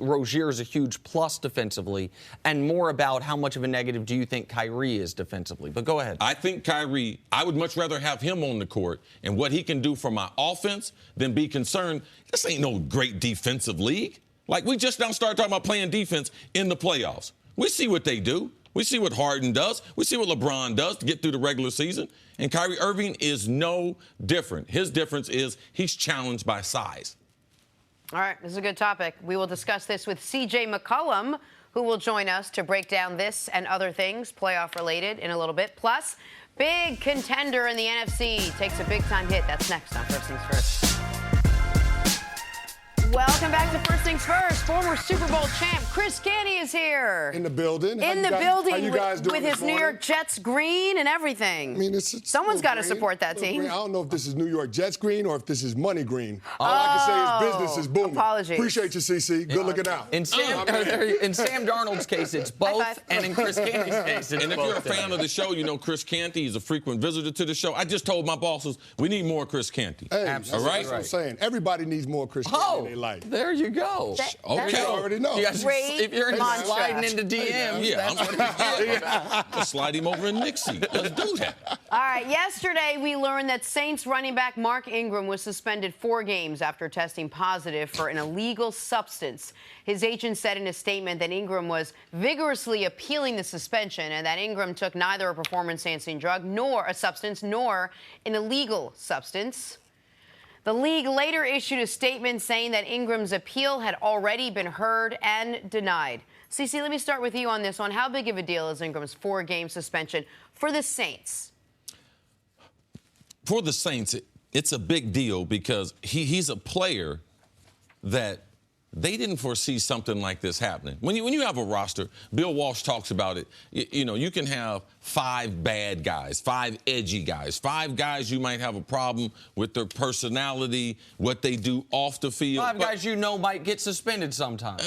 Rozier is a huge plus defensively, and more about how much of a negative do you think Kyrie is defensively. But go ahead. I think Kyrie, I would much rather have him on the court and what he can do for my offense than be concerned. This ain't no great defensive league. Like, we just now started talking about playing defense in the playoffs. We see what they do. We see what Harden does. We see what LeBron does to get through the regular season. And Kyrie Irving is no different. His difference is he's challenged by size. All right, this is a good topic. We will discuss this with C.J. McCollum, who will join us to break down this and other things playoff-related in a little bit. Plus, big contender in the NFC takes a big-time hit. That's next on First Things First. Welcome back to First Things First. Former Super Bowl champ Chris Canty is here. In the building. How you guys doing with his New York Jets green and everything. I mean, someone's got to support that team. Green. I don't know if this is New York Jets green or if this is money green. All I can say is business is booming. Apologies. Appreciate you, CC. Good looking out. In Sam Darnold's case, it's both, and in Chris Canty's case, it's both. And if you're a fan of the show, you know Chris Canty is a frequent visitor to the show. I just told my bosses we need more Chris Canty. Hey, absolutely. All right? That's what I'm saying. Everybody needs more Chris Canty in their life. There you go. Okay. You already know. If you're sliding into DMs, that's what I'll slide him over in Nixie. Let's do that. All right. Yesterday, we learned that Saints running back Mark Ingram was suspended 4 games after testing positive for an illegal substance. His agent said in a statement that Ingram was vigorously appealing the suspension and that Ingram took neither a performance-enhancing drug nor a substance nor an illegal substance. The league later issued a statement saying that Ingram's appeal had already been heard and denied. CeCe, let me start with you on this one. How big of a deal is Ingram's 4-game suspension for the Saints? For the Saints, it's a big deal because he's a player that they didn't foresee something like this happening. When you have a roster, Bill Walsh talks about it, you can have 5 bad guys, 5 edgy guys, 5 guys you might have a problem with their personality, what they do off the field. 5 guys might get suspended sometime.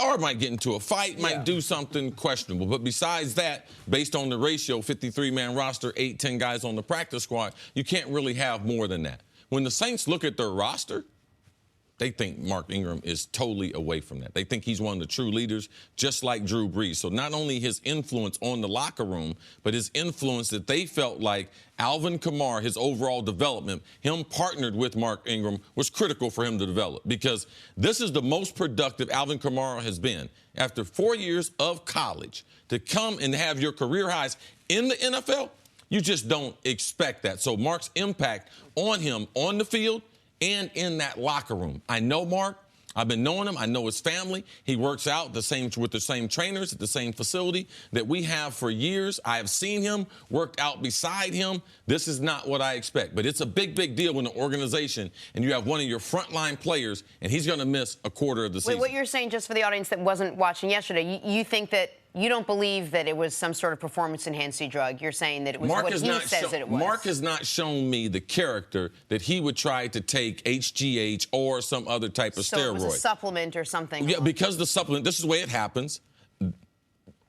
Or might get into a fight, might do something questionable. But besides that, based on the ratio, 53-man roster, 8-10 guys on the practice squad, you can't really have more than that. When the Saints look at their roster, they think Mark Ingram is totally away from that. They think he's one of the true leaders, just like Drew Brees. So not only his influence on the locker room, but his influence that they felt like Alvin Kamara, his overall development, him partnered with Mark Ingram, was critical for him to develop. Because this is the most productive Alvin Kamara has been. After 4 years of college, to come and have your career highs in the NFL, you just don't expect that. So Mark's impact on him on the field and in that locker room. I know Mark. I've been knowing him. I know his family. He works out with the same trainers at the same facility that we have for years. I have seen him, worked out beside him. This is not what I expect. But it's a big, big deal when an organization and you have one of your frontline players and he's going to miss a quarter of the season. Wait, what you're saying, just for the audience that wasn't watching yesterday, you think that you don't believe that it was some sort of performance-enhancing drug. You're saying that it was what he says that it was. Mark has not shown me the character that he would try to take HGH or some other type of steroid. So it was a supplement or something. Yeah, because the supplement, this is the way it happens.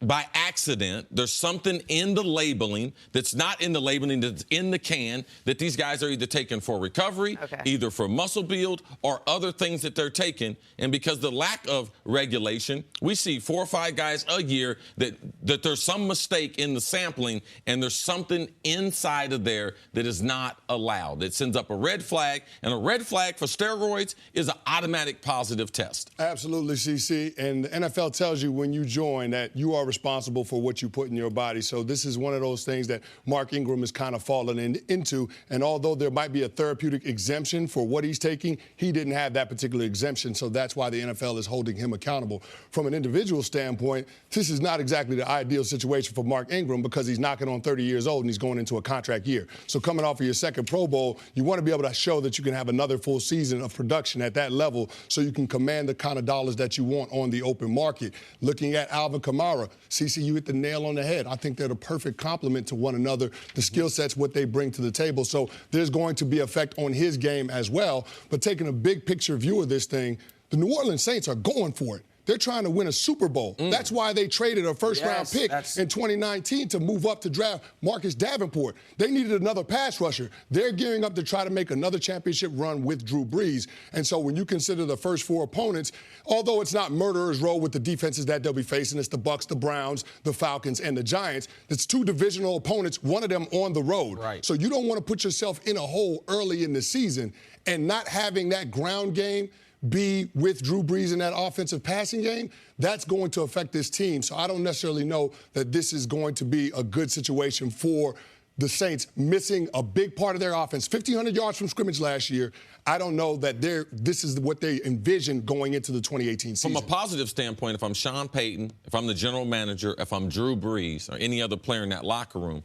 By accident, there's something in the labeling that's not in the labeling, that's in the can, that these guys are either taking for recovery, either for muscle build, or other things that they're taking. And because the lack of regulation, we see 4 or 5 guys a year that there's some mistake in the sampling, and there's something inside of there that is not allowed. It sends up a red flag, and a red flag for steroids is an automatic positive test. Absolutely, CC. And the NFL tells you when you join that you are responsible for what you put in your body. So this is one of those things that Mark Ingram is kind of fallen into. And although there might be a therapeutic exemption for what he's taking, he didn't have that particular exemption. So that's why the NFL is holding him accountable. From an individual standpoint, this is not exactly the ideal situation for Mark Ingram because he's knocking on 30 years old and he's going into a contract year. So coming off of your second Pro Bowl, you want to be able to show that you can have another full season of production at that level so you can command the kind of dollars that you want on the open market. Looking at Alvin Kamara, CC, you hit the nail on the head. I think they're the perfect complement to one another. The skill sets, what they bring to the table. So there's going to be effect on his game as well. But taking a big picture view of this thing, the New Orleans Saints are going for it. They're trying to win a Super Bowl. That's why they traded a first-round pick in 2019 to move up to draft Marcus Davenport. They needed another pass rusher. They're gearing up to try to make another championship run with Drew Brees. And so when you consider the first 4 opponents, although it's not murderer's row with the defenses that they'll be facing, it's the Bucs, the Browns, the Falcons, and the Giants. It's 2 divisional opponents, one of them on the road. Right. So you don't want to put yourself in a hole early in the season and not having that ground game be with Drew Brees in that offensive passing game, that's going to affect this team. So I don't necessarily know that this is going to be a good situation for the Saints missing a big part of their offense. 1,500 yards from scrimmage last year. I don't know that this is what they envision going into the 2018 season. From a positive standpoint, if I'm Sean Payton, if I'm the general manager, if I'm Drew Brees or any other player in that locker room,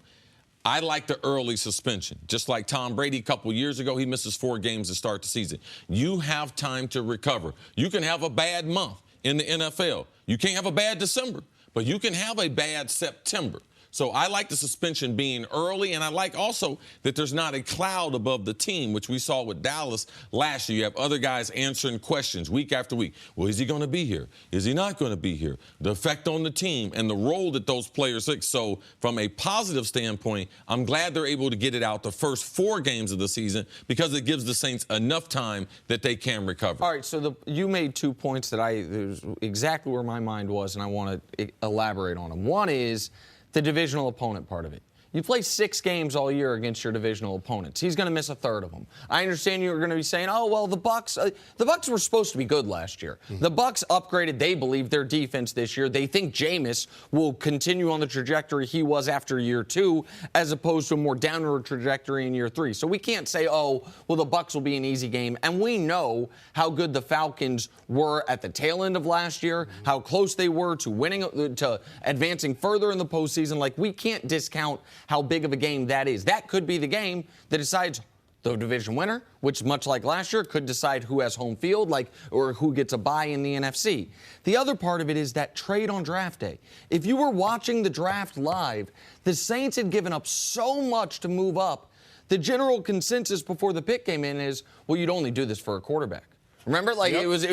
I like the early suspension. Just like Tom Brady a couple years ago, he misses 4 games to start the season. You have time to recover. You can have a bad month in the NFL. You can't have a bad December, but you can have a bad September. So I like the suspension being early, and I like also that there's not a cloud above the team, which we saw with Dallas last year. You have other guys answering questions week after week. Well, is he going to be here? Is he not going to be here? The effect on the team and the role that those players take. So from a positive standpoint, I'm glad they're able to get it out the first 4 games of the season because it gives the Saints enough time that they can recover. All right, so you made 2 points that there's exactly where my mind was, and I want to elaborate on them. One is the divisional opponent part of it. You play 6 games all year against your divisional opponents. He's going to miss a third of them. I understand you're going to be saying, oh, well, the Bucs were supposed to be good last year. The Bucs upgraded, they believe, their defense this year. They think Jameis will continue on the trajectory he was after year 2 as opposed to a more downward trajectory in year 3. So we can't say, oh, well, the Bucs will be an easy game. And we know how good the Falcons were at the tail end of last year, how close they were to winning, to advancing further in the postseason. Like, we can't discount how big of a game that is. That could be the game that decides the division winner, which, much like last year, could decide who has home field, or who gets a bye in the NFC. The other part of it is that trade on draft day. If you were watching the draft live, the Saints had given up so much to move up. The general consensus before the pick came in is, well, you'd only do this for a quarterback. Remember, it was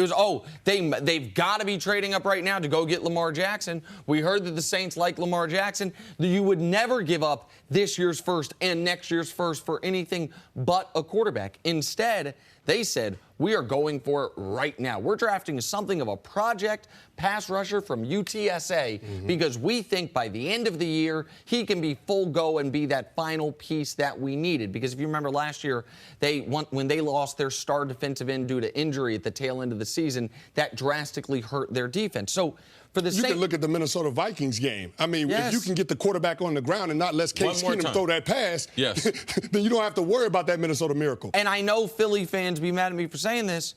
they've got to be trading up right now to go get Lamar Jackson. We heard that the Saints like Lamar Jackson. You would never give up this year's first and next year's first for anything but a quarterback. Instead, they said, we are going for it right now. We're drafting something of a project pass rusher from UTSA because we think by the end of the year, he can be full go and be that final piece that we needed. Because if you remember last year, when they lost their star defensive end due to injury at the tail end of the season, that drastically hurt their defense. So for the You can look at the Minnesota Vikings game. I mean, if you can get the quarterback on the ground and not let Case Keenum throw that pass, then you don't have to worry about that Minnesota miracle. And I know Philly fans be mad at me for saying this,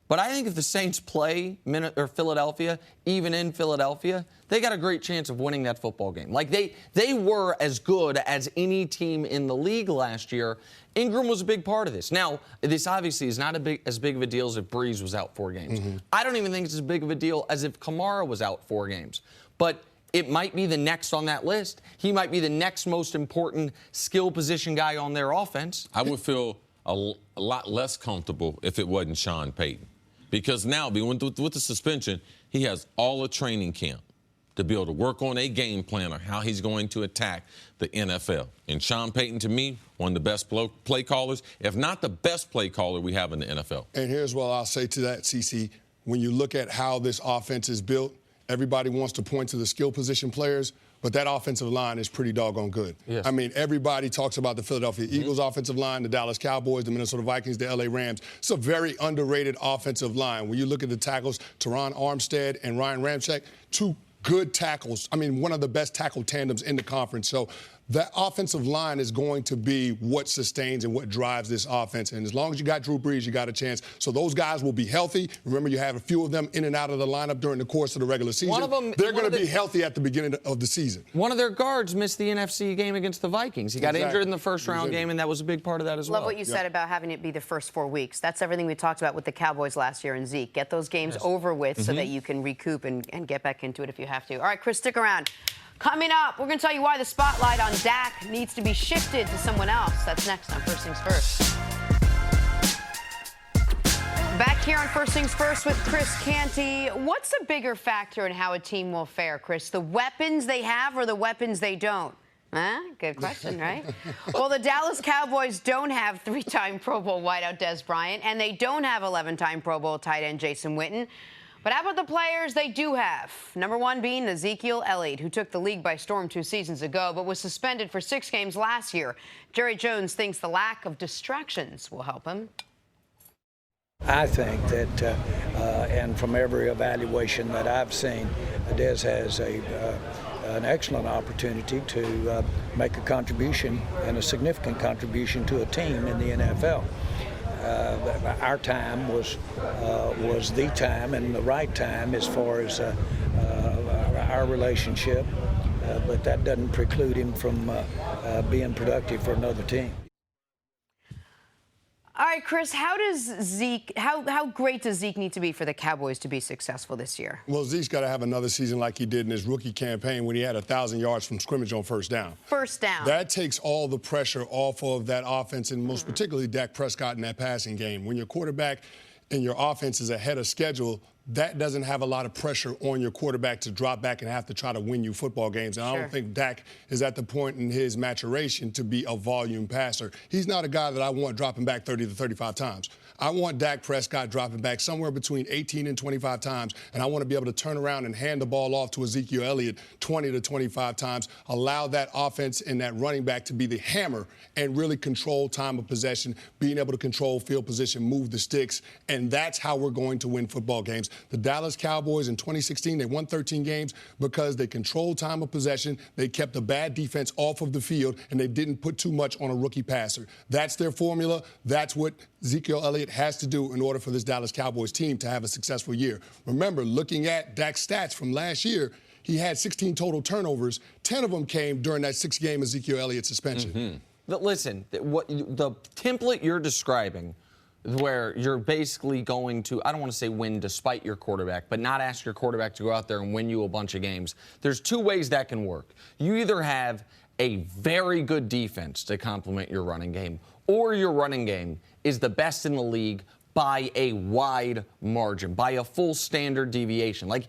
but I think if the Saints play Philadelphia, even in Philadelphia, they got a great chance of winning that football game. Like, they were as good as any team in the league last year. Ingram was a big part of this. Now, this obviously is not as big of a deal as if Brees was out 4 games. I don't even think it's as big of a deal as if Kamara was out 4 games. But it might be the next on that list. He might be the next most important skill position guy on their offense. I would feel a lot less comfortable if it wasn't Sean Payton. Because now, with the suspension, he has all of training camp to be able to work on a game plan on how he's going to attack the NFL. And Sean Payton, to me, one of the best play callers, if not the best play caller we have in the NFL. And here's what I'll say to that, CC. When you look at how this offense is built, everybody wants to point to the skill position players, but that offensive line is pretty doggone good. Yes. I mean, everybody talks about the Philadelphia Eagles offensive line, the Dallas Cowboys, the Minnesota Vikings, the LA Rams. It's a very underrated offensive line. When you look at the tackles, Teron Armstead and Ryan Ramczyk, two good tackles. I mean, one of the best tackle tandems in the conference. So that offensive line is going to be what sustains and what drives this offense. And as long as you got Drew Brees, you got a chance. So those guys will be healthy. Remember, you have a few of them in and out of the lineup during the course of the regular season. They're going to be healthy at the beginning of the season. One of their guards missed the NFC game against the Vikings. He got injured in the first-round game, and that was a big part of that as well. Love what you said about having it be the first 4 weeks. That's everything we talked about with the Cowboys last year and Zeke. Get those games over with so that you can recoup and get back into it if you have to. All right, Chris, stick around. Coming up, we're going to tell you why the spotlight on Dak needs to be shifted to someone else. That's next on First Things First. Back here on First Things First with Chris Canty. What's a bigger factor in how a team will fare, Chris? The weapons they have or the weapons they don't? Huh? Good question, right? Well, the Dallas Cowboys don't have 3-time Pro Bowl wideout Dez Bryant, and they don't have 11-time Pro Bowl tight end Jason Witten. But how about the players they do have? Number one being Ezekiel Elliott, who took the league by storm 2 seasons ago, but was suspended for 6 games last year. Jerry Jones thinks the lack of distractions will help him. I think that, and from every evaluation that I've seen, Dez has an excellent opportunity to make a contribution and a significant contribution to a team in the NFL. Our time was the time and the right time as far as our relationship, but that doesn't preclude him from being productive for another team. All right, Chris, how great does Zeke need to be for the Cowboys to be successful this year? Well, Zeke's got to have another season like he did in his rookie campaign when he had 1,000 yards from scrimmage on first down. First down. That takes all the pressure off of that offense, and most particularly Dak Prescott in that passing game. When your quarterback and your offense is ahead of schedule, that doesn't have a lot of pressure on your quarterback to drop back and have to try to win you football games. And I don't think Dak is at the point in his maturation to be a volume passer. He's not a guy that I want dropping back 30 to 35 times. I want Dak Prescott dropping back somewhere between 18 and 25 times, and I want to be able to turn around and hand the ball off to Ezekiel Elliott 20 to 25 times, allow that offense and that running back to be the hammer and really control time of possession, being able to control field position, move the sticks, and that's how we're going to win football games. The Dallas Cowboys in 2016, they won 13 games because they controlled time of possession, they kept a bad defense off of the field, and they didn't put too much on a rookie passer. That's their formula. That's what Ezekiel Elliott has to do in order for this Dallas Cowboys team to have a successful year. Remember, looking at Dak's stats from last year, he had 16 total turnovers. 10 of them came during that 6-game Ezekiel Elliott suspension. But listen, the template you're describing, where you're basically going to, I don't want to say win despite your quarterback, but not ask your quarterback to go out there and win you a bunch of games. There's 2 ways that can work. You either have a very good defense to complement your running game, or your running game is the best in the league by a wide margin, by a full standard deviation. Like,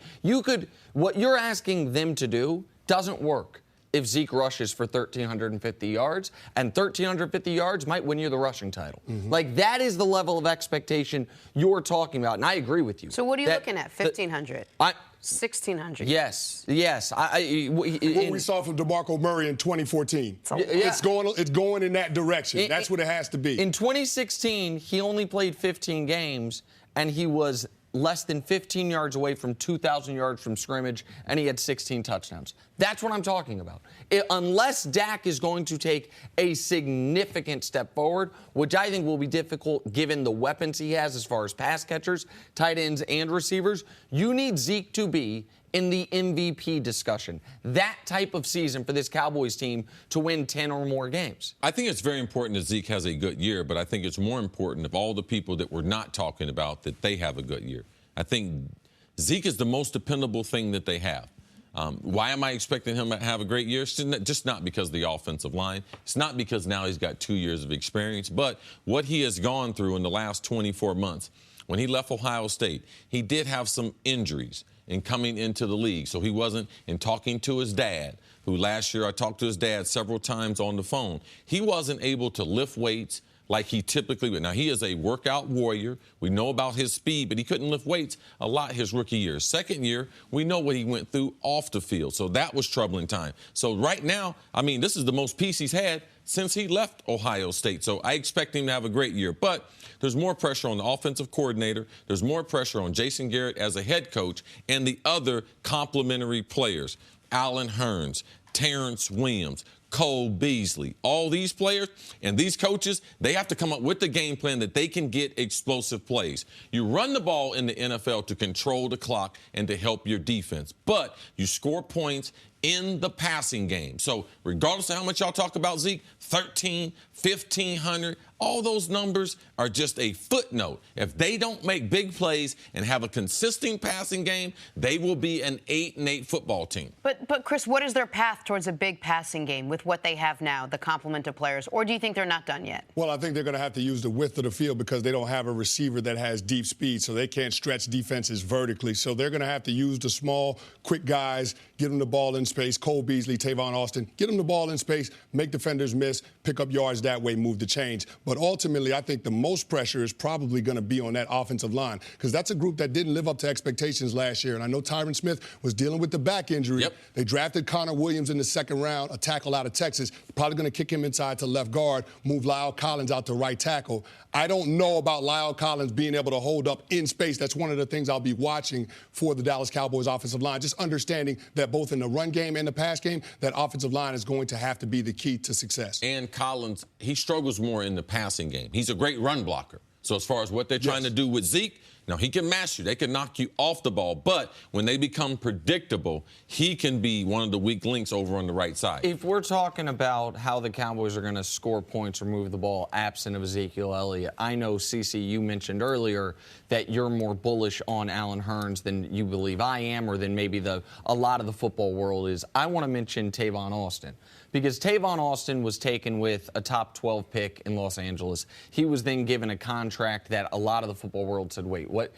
what you're asking them to do doesn't work if Zeke rushes for 1,350 yards, and 1,350 yards might win you the rushing title. Like, that is the level of expectation you're talking about, and I agree with you. So what are you looking at, 1,500? 1,600? Yes. What we saw from DeMarco Murray in 2014. It's going in that direction. That's what it has to be. In 2016, he only played 15 games, and he was less than 15 yards away from 2,000 yards from scrimmage, and he had 16 touchdowns. That's what I'm talking about. Unless Dak is going to take a significant step forward, which I think will be difficult given the weapons he has as far as pass catchers, tight ends, and receivers, you need Zeke to be in the MVP discussion. That type of season for this Cowboys team to win 10 or more games. I think it's very important that Zeke has a good year, but I think it's more important of all the people that we're not talking about that they have a good year. I think Zeke is the most dependable thing that they have. Why am I expecting him to have a great year? It's just not because of the offensive line. It's not because now he's got 2 years of experience, but what he has gone through in the last 24 months. When he left Ohio State, he did have some injuries in coming into the league, so he wasn't in talking to his dad, who last year I talked to his dad several times on the phone. He wasn't able to lift weights like he typically would. Now, he is a workout warrior. We know about his speed, but he couldn't lift weights a lot his rookie year. Second year, we know what he went through off the field, so that was troubling time. So right now, I mean, this is the most peace he's had since he left Ohio State. So I expect him to have a great year. But there's more pressure on the offensive coordinator. There's more pressure on Jason Garrett as a head coach and the other complementary players, Allen Hurns, Terrence Williams, Cole Beasley, all these players and these coaches, they have to come up with the game plan that they can get explosive plays. You run the ball in the NFL to control the clock and to help your defense, but you score points in the passing game. So regardless of how much y'all talk about Zeke, 1,300, 1,500, all those numbers are just a footnote. If they don't make big plays and have a consistent passing game, they will be an 8-8 football team. But Chris, what is their path towards a big passing game with what they have now, the complement of players? Or do you think they're not done yet? Well, I think they're going to have to use the width of the field because they don't have a receiver that has deep speed, so they can't stretch defenses vertically. So they're going to have to use the small, quick guys, get them the ball in space. Cole Beasley, Tavon Austin, get them the ball in space, make defenders miss, pick up yards that way, move the chains. But ultimately, I think the most pressure is probably going to be on that offensive line because that's a group that didn't live up to expectations last year. And I know Tyron Smith was dealing with the back injury. Yep. They drafted Connor Williams in the second round, a tackle out of Texas. Probably going to kick him inside to left guard, move Lyle Collins out to right tackle. I don't know about Lyle Collins being able to hold up in space. That's one of the things I'll be watching for the Dallas Cowboys offensive line, just understanding that both in the run game and the pass game, that offensive line is going to have to be the key to success. And Collins, he struggles more in the passing game. He's a great run blocker. So as far as what they're trying to do with Zeke, now he can mash you. They can knock you off the ball. But when they become predictable, he can be one of the weak links over on the right side. If we're talking about how the Cowboys are going to score points or move the ball absent of Ezekiel Elliott, I know, CeCe, you mentioned earlier that you're more bullish on Allen Hurns than you believe I am or than maybe a lot of the football world is. I want to mention Tavon Austin. Because Tavon Austin was taken with a top 12 pick in Los Angeles. He was then given a contract that a lot of the football world said, wait, what,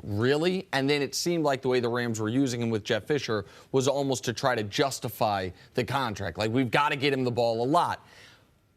really? And then it seemed like the way the Rams were using him with Jeff Fisher was almost to try to justify the contract. Like, we've got to get him the ball a lot.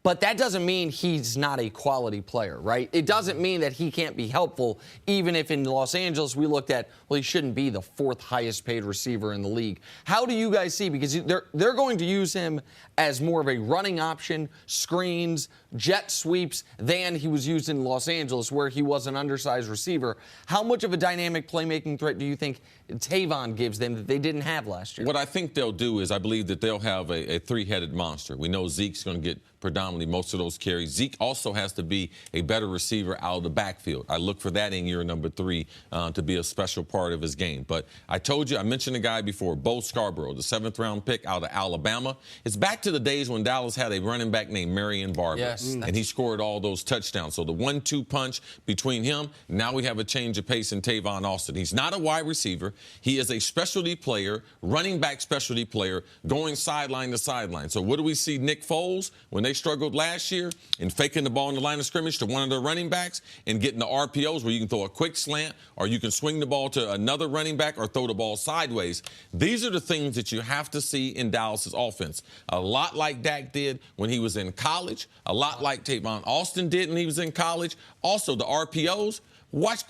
But that doesn't mean he's not a quality player, right? It doesn't mean that he can't be helpful, even if in Los Angeles we looked at, well, he shouldn't be the fourth highest paid receiver in the league. How do you guys see? Because they're going to use him as more of a running option, screens, jet sweeps, than he was used in Los Angeles, where he was an undersized receiver. How much of a dynamic playmaking threat do you think Tavon gives them that they didn't have last year? What I think they'll do is I believe that they'll have a three-headed monster. We know Zeke's going to get predominantly most of those carries. Zeke also has to be a better receiver out of the backfield. I look for that in year number 3 to be a special part of his game. But I told you, I mentioned a guy before, Bo Scarborough, the 7th-round pick out of Alabama. It's back to the days when Dallas had a running back named Marion Barber. Yes. And he scored all those touchdowns. So the 1-2 punch between him, now we have a change of pace in Tavon Austin. He's not a wide receiver. He is a specialty player, running back specialty player, going sideline to sideline. So what do we see Nick Foles when they struggled last year in faking the ball in the line of scrimmage to one of their running backs and getting the RPOs where you can throw a quick slant or you can swing the ball to another running back or throw the ball sideways. These are the things that you have to see in Dallas's offense. A lot like Dak did when he was in college, a lot like Tavon Austin did when he was in college. Also, the RPOs. Watch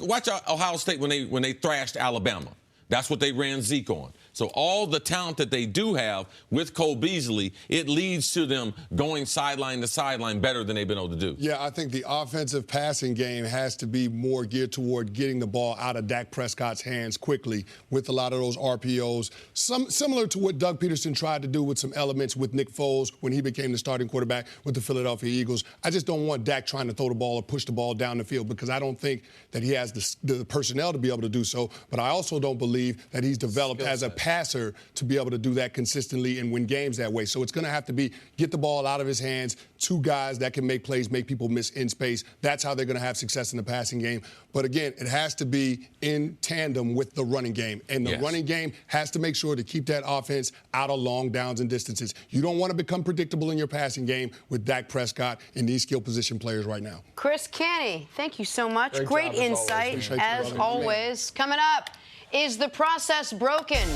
Ohio State when they thrashed Alabama. That's what they ran Zeke on. So all the talent that they do have with Cole Beasley, it leads to them going sideline to sideline better than they've been able to do. Yeah, I think the offensive passing game has to be more geared toward getting the ball out of Dak Prescott's hands quickly with a lot of those RPOs. Similar to what Doug Peterson tried to do with some elements with Nick Foles when he became the starting quarterback with the Philadelphia Eagles. I just don't want Dak trying to throw the ball or push the ball down the field because I don't think that he has the personnel to be able to do so. But I also don't believe that he's developed as a passer to be able to do that consistently and win games that way. So it's going to have to be get the ball out of his hands, two guys that can make plays, make people miss in space. That's how they're going to have success in the passing game. But again, it has to be in tandem with the running game. And the running game has to make sure to keep that offense out of long downs and distances. You don't want to become predictable in your passing game with Dak Prescott and these skill position players right now. Chris Canny, thank you so much. Great insight, as always. Coming up, is the process broken?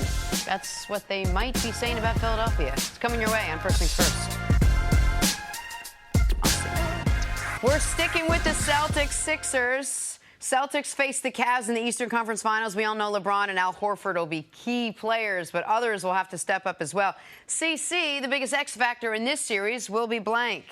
That's what they might be saying about Philadelphia. It's coming your way on First Things First. We're sticking with the Celtics. Sixers. Celtics face the Cavs in the Eastern Conference Finals. We all know LeBron and Al Horford will be key players, but others will have to step up as well. CC, the biggest X factor in this series, will be blank.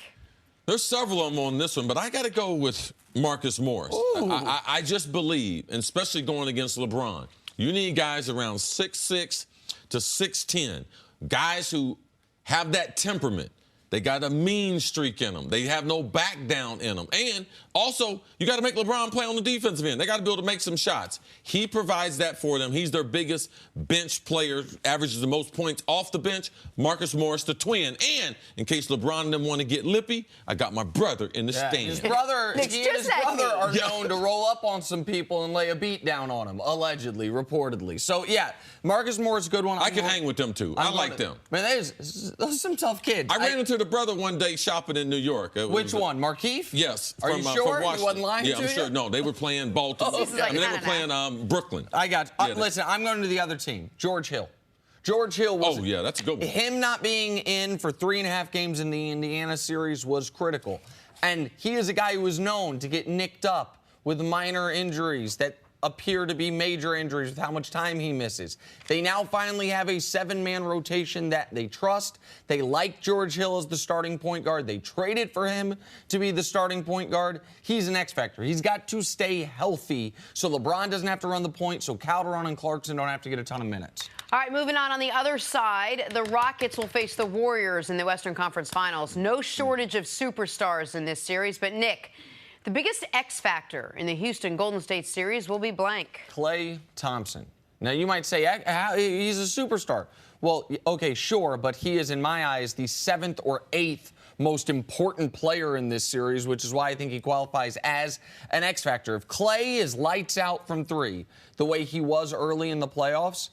There's several of them on this one, but I got to go with Marcus Morris. I just believe, and especially going against LeBron, you need guys around 6'6" to 6'10", guys who have that temperament. They got a mean streak in them. They have no back down in them. And also, you got to make LeBron play on the defensive end. They got to be able to make some shots. He provides that for them. He's their biggest bench player, averages the most points off the bench. Marcus Morris, the twin. And in case LeBron didn't want to get lippy, I got my brother in the stand. His brother, are known to roll up on some people and lay a beat down on them, allegedly, reportedly. So, yeah, Marcus Morris is a good one. I can hang with them, too. I like them. Man, those are some tough kids. I ran into the brother one day shopping in New York. Which one, Markeith? Yes. Are you sure? He wasn't lying to you? Yeah, I'm sure. No, they were playing Baltimore. They were playing Brooklyn. I got you. Listen, I'm going to the other team, George Hill. George Hill was... Oh, yeah, that's a good one. Him not being in for 3.5 games in the Indiana series was critical. And he is a guy who was known to get nicked up with minor injuries that appear to be major injuries with how much time he misses. They now finally have a 7-man rotation that they trust. They like George Hill as the starting point guard. They traded for him to be the starting point guard. He's an X factor. He's got to stay healthy so LeBron doesn't have to run the point, so Calderon and Clarkson don't have to get a ton of minutes. All right, moving on the other side, the Rockets will face the Warriors in the Western Conference Finals. No shortage of superstars in this series, but Nick, the biggest X factor in the Houston-Golden State series will be blank. Klay Thompson. Now, you might say, he's a superstar. Well, okay, sure, but he is, in my eyes, the 7th or 8th most important player in this series, which is why I think he qualifies as an X factor. If Klay is lights out from 3 the way he was early in the playoffs,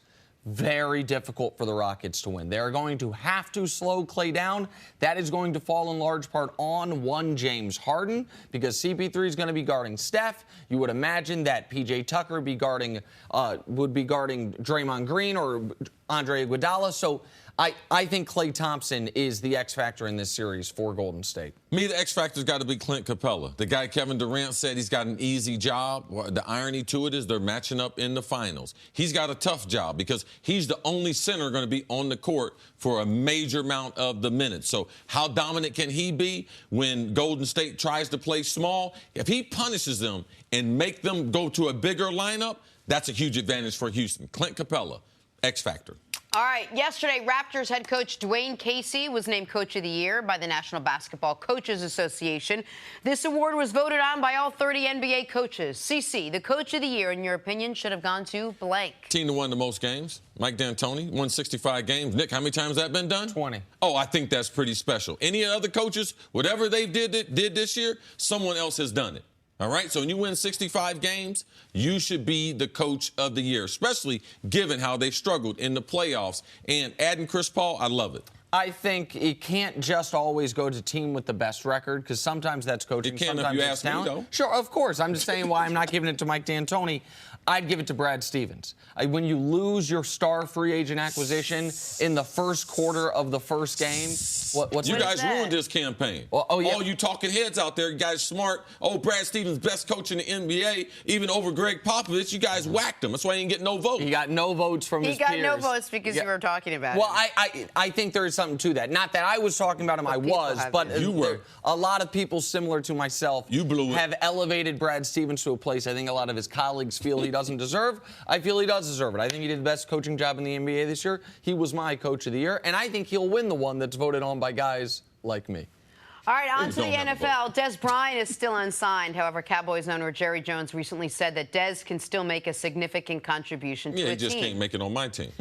very difficult for the Rockets to win. They're going to have to slow Klay down. That is going to fall in large part on one James Harden because CP3 is going to be guarding Steph. You would imagine that PJ Tucker would be guarding Draymond Green or Andre Iguodala. So I think Klay Thompson is the X factor in this series for Golden State. Me, the X factor's got to be Clint Capella. The guy Kevin Durant said he's got an easy job. Well, the irony to it is they're matching up in the finals. He's got a tough job because he's the only center going to be on the court for a major amount of the minutes. So how dominant can he be when Golden State tries to play small? If he punishes them and make them go to a bigger lineup, that's a huge advantage for Houston. Clint Capella, X factor. All right, yesterday, Raptors head coach Dwayne Casey was named Coach of the Year by the National Basketball Coaches Association. This award was voted on by all 30 NBA coaches. CC, the Coach of the Year, in your opinion, should have gone to blank. Team that won the most games. Mike D'Antoni won 65 games. Nick, how many times has that been done? 20. Oh, I think that's pretty special. Any other coaches, whatever they did this year, someone else has done it. All right, so when you win 65 games, you should be the Coach of the Year, especially given how they struggled in the playoffs. And adding Chris Paul, I love it. I think it can't just always go to team with the best record because sometimes that's coaching. It can sometimes if you ask me, though. Sure, of course. I'm just saying why I'm not giving it to Mike D'Antoni. I'd give it to Brad Stevens. When you lose your star free agent acquisition in the first quarter of the first game, what's you that? guys ruined this campaign. Well, oh, yeah. All you talking heads out there, you guys smart. Oh, Brad Stevens, best coach in the NBA, even over Greg Popovich. You guys whacked him. That's why he didn't get no votes. He got no votes from his peers. He got no votes because you were talking about Well, him. I think there is something to that. Not that I was talking about him, I was, but you were. A lot of people similar to myself have elevated Brad Stevens to a place I think a lot of his colleagues feel he doesn't deserve. I feel he does deserve it. I think he did the best coaching job in the NBA this year. He was my Coach of the Year, and I think he'll win the one that's voted on by guys like me. All right, on to the NFL. Des Bryant is still unsigned. However, Cowboys owner Jerry Jones recently said that Des can still make a significant contribution to a team. Yeah, he just can't make it on my team.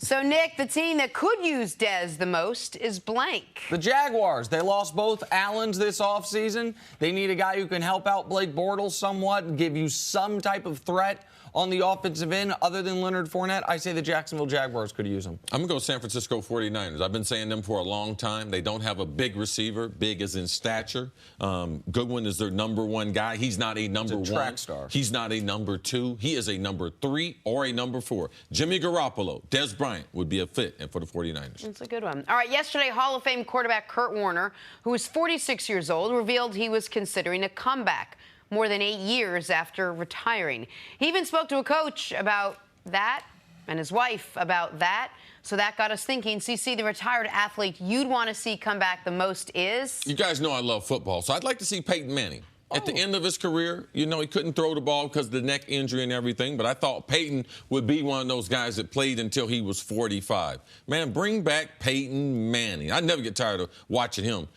So, Nick, the team that could use Dez the most is blank. The Jaguars. They lost both Allens this offseason. They need a guy who can help out Blake Bortles somewhat and give you some type of threat on the offensive end other than Leonard Fournette. I say the Jacksonville Jaguars could use him. I'm going to go San Francisco 49ers. I've been saying them for a long time. They don't have a big receiver, big as in stature. Goodwin is their number one guy. He's not a number one. Track star. He's not a number two. He is a number 3 or a number 4. Jimmy Garoppolo, Dez Bryant would be a fit for the 49ers. That's a good one. All right, yesterday, Hall of Fame quarterback Kurt Warner, who is 46 years old, revealed he was considering a comeback more than 8 years after retiring. He even spoke to a coach about that and his wife about that. So that got us thinking, CC, the retired athlete you'd want to see come back the most is? You guys know I love football, so I'd like to see Peyton Manning. At the end of his career, he couldn't throw the ball because of the neck injury and everything, but I thought Peyton would be one of those guys that played until he was 45. Man, bring back Peyton Manning. I never get tired of watching him.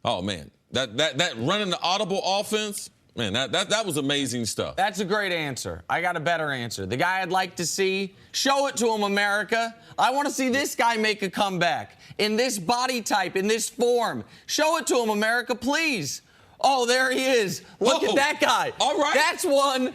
Oh, man, that running the audible offense, man, that was amazing stuff. That's a great answer. I got a better answer. The guy I'd like to see, show it to him, America. I want to see this guy make a comeback in this body type, in this form. Show it to him, America, please. Oh, there he is. Look at that guy. All right. That's one.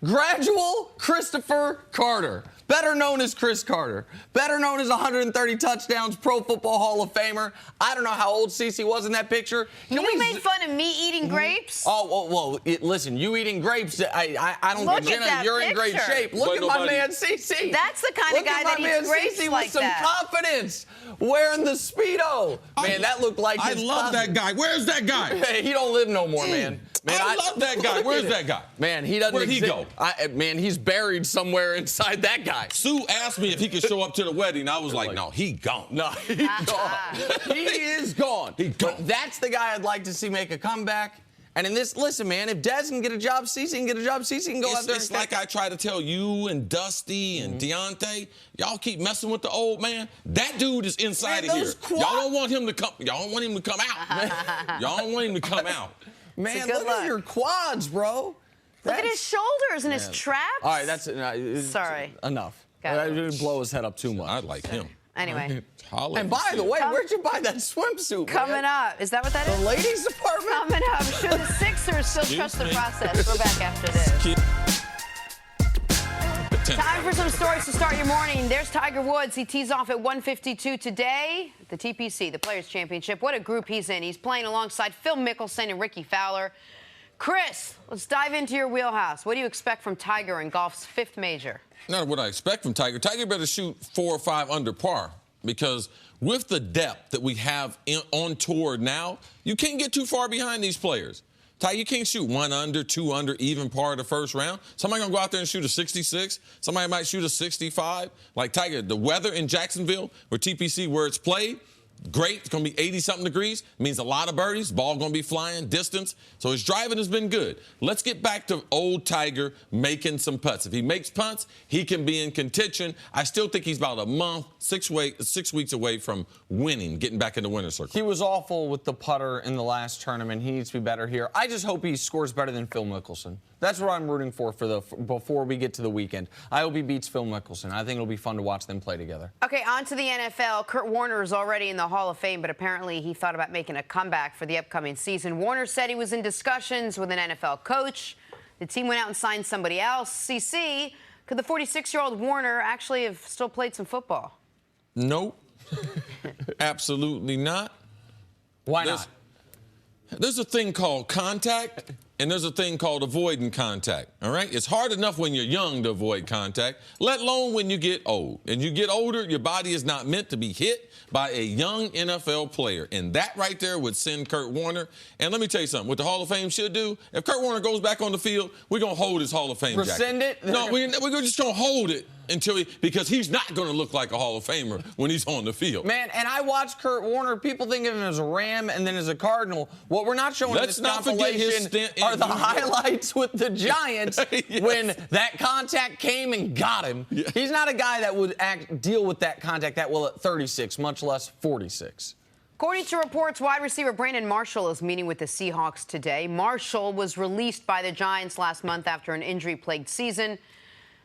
Gradual Christopher Carter. Better known as Chris Carter. Better known as 130 touchdowns, Pro Football Hall of Famer. I don't know how old CeCe was in that picture. You made fun of me eating grapes? Oh, well, listen, you eating grapes, I don't Look Jenna, at that you're in great picture. shape. Look at my man CeCe. That's the kind of guy that eats grapes CeCe like with some that. confidence, wearing the Speedo. Man, that looked like I love that guy. Where's that guy? Hey, he don't live no more, man. I love that guy. Where's that guy? Man, he doesn't Where'd he go? Man, he's buried somewhere inside that guy. Sue asked me if he could show up to the wedding. I was like, no, he gone. No, he's gone. He is gone. But that's the guy I'd like to see make a comeback. And in this, listen, man, if Dez can get a job, CeCe can get a job, CeCe can go out there. It's like I try to tell you and Dusty and Deontay, y'all keep messing with the old man. That dude is inside of here. Y'all don't want him to come. Y'all don't want him to come out. Y'all don't want him to come out. Man, look at your quads, bro. Look at his shoulders and his traps. All right, that's Sorry. Enough. Got it. I didn't blow his head up too much. I like him. Anyway. And by the way, where'd you buy that swimsuit? Coming up. Is that what that is? The ladies department? Coming up. Should the Sixers still trust the process? We're back after this. Time for some stories to start your morning. There's Tiger Woods. He tees off at 1:52 today. The TPC, the Players' Championship. What a group he's in. He's playing alongside Phil Mickelson and Ricky Fowler. Chris, let's dive into your wheelhouse. What do you expect from Tiger in golf's 5th major? Not what I expect from Tiger. Tiger better shoot 4 or 5 under par, because with the depth that we have on tour now, you can't get too far behind these players. Tiger, you can't shoot 1 under, 2 under, even par of the first round. Somebody going to go out there and shoot a 66. Somebody might shoot a 65. Like Tiger, the weather in Jacksonville or TPC where it's played, great. It's going to be 80-something degrees. It means a lot of birdies. Ball going to be flying, distance. So his driving has been good. Let's get back to old Tiger making some putts. If he makes putts, he can be in contention. I still think he's about a month, 6 weeks away from winning, getting back in the winner's circle. He was awful with the putter in the last tournament. He needs to be better here. I just hope he scores better than Phil Mickelson. That's what I'm rooting for before we get to the weekend. I hope he beats Phil Mickelson. I think it'll be fun to watch them play together. Okay, on to the NFL. Kurt Warner is already in the Hall of Fame, but apparently he thought about making a comeback for the upcoming season. Warner said he was in discussions with an NFL coach. The team went out and signed somebody else. CC, could the 46-year-old Warner actually have still played some football? Nope. Absolutely not. Why not? There's a thing called contact, and there's a thing called avoiding contact, all right? It's hard enough when you're young to avoid contact, let alone when you get old. And you get older, your body is not meant to be hit by a young NFL player. And that right there would send Kurt Warner. And let me tell you something. What the Hall of Fame should do, if Kurt Warner goes back on the field, we're going to hold his Hall of Fame jacket. Rescind it? No, we're just going to hold it because he's not going to look like a Hall of Famer when he's on the field. Man, and I watched Kurt Warner. People think of him as a Ram and then as a Cardinal. What we're not showing in this compilation are the highlights with the Giants Yes. when that contact came and got him. Yeah. He's not a guy that would deal with that contact that well at 36, much less 46. According to reports, wide receiver Brandon Marshall is meeting with the Seahawks today. Marshall was released by the Giants last month after an injury-plagued season.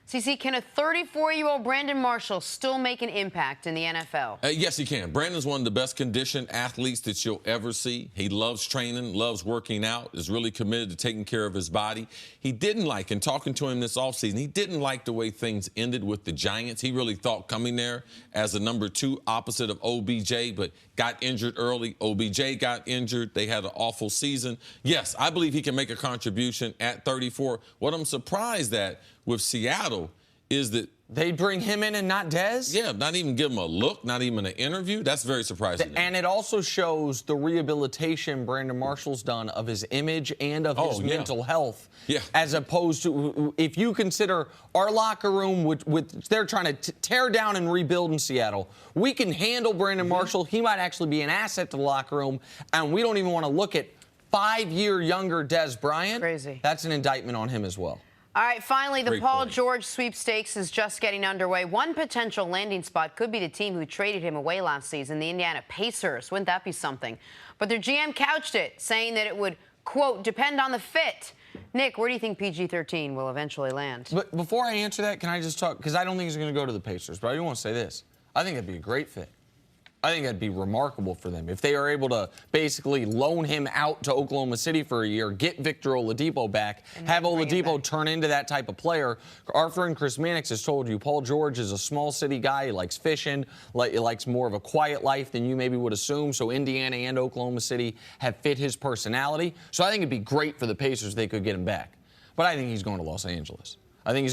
CC, can a 34-year-old Brandon Marshall still make an impact in the NFL? Yes, he can. Brandon's one of the best conditioned athletes that you'll ever see. He loves training, loves working out, is really committed to taking care of his body. He didn't like, in talking to him this offseason, he didn't like the way things ended with the Giants. He really thought coming there as a number 2 opposite of OBJ, but got injured early. OBJ got injured. They had an awful season. Yes, I believe he can make a contribution at 34. What I'm surprised at with Seattle is that they bring him in and not Dez? Yeah, not even give him a look, not even an interview. That's very surprising. And it also shows the rehabilitation Brandon Marshall's done of his image and of his mental health. Yeah. As opposed to, if you consider our locker room, they're trying to tear down and rebuild in Seattle. We can handle Brandon Marshall. He might actually be an asset to the locker room. And we don't even want to look at 5-year younger Dez Bryant. Crazy. That's an indictment on him as well. All right, finally, the Great Paul point. George sweepstakes is just getting underway. One potential landing spot could be the team who traded him away last season, the Indiana Pacers. Wouldn't that be something? But their GM couched it, saying that it would, quote, depend on the fit. Nick, where do you think PG-13 will eventually land? But before I answer that, can I just talk? Because I don't think he's going to go to the Pacers, but I do want to say this. I think it'd be a great fit. I think that'd be remarkable for them. If they are able to basically loan him out to Oklahoma City for a year, get Victor Oladipo back, have Oladipo turn into that type of player. Our friend Chris Mannix has told you Paul George is a small city guy. He likes fishing. He likes more of a quiet life than you maybe would assume. So Indiana and Oklahoma City have fit his personality. So I think it'd be great for the Pacers if they could get him back. But I think he's going to Los Angeles. I think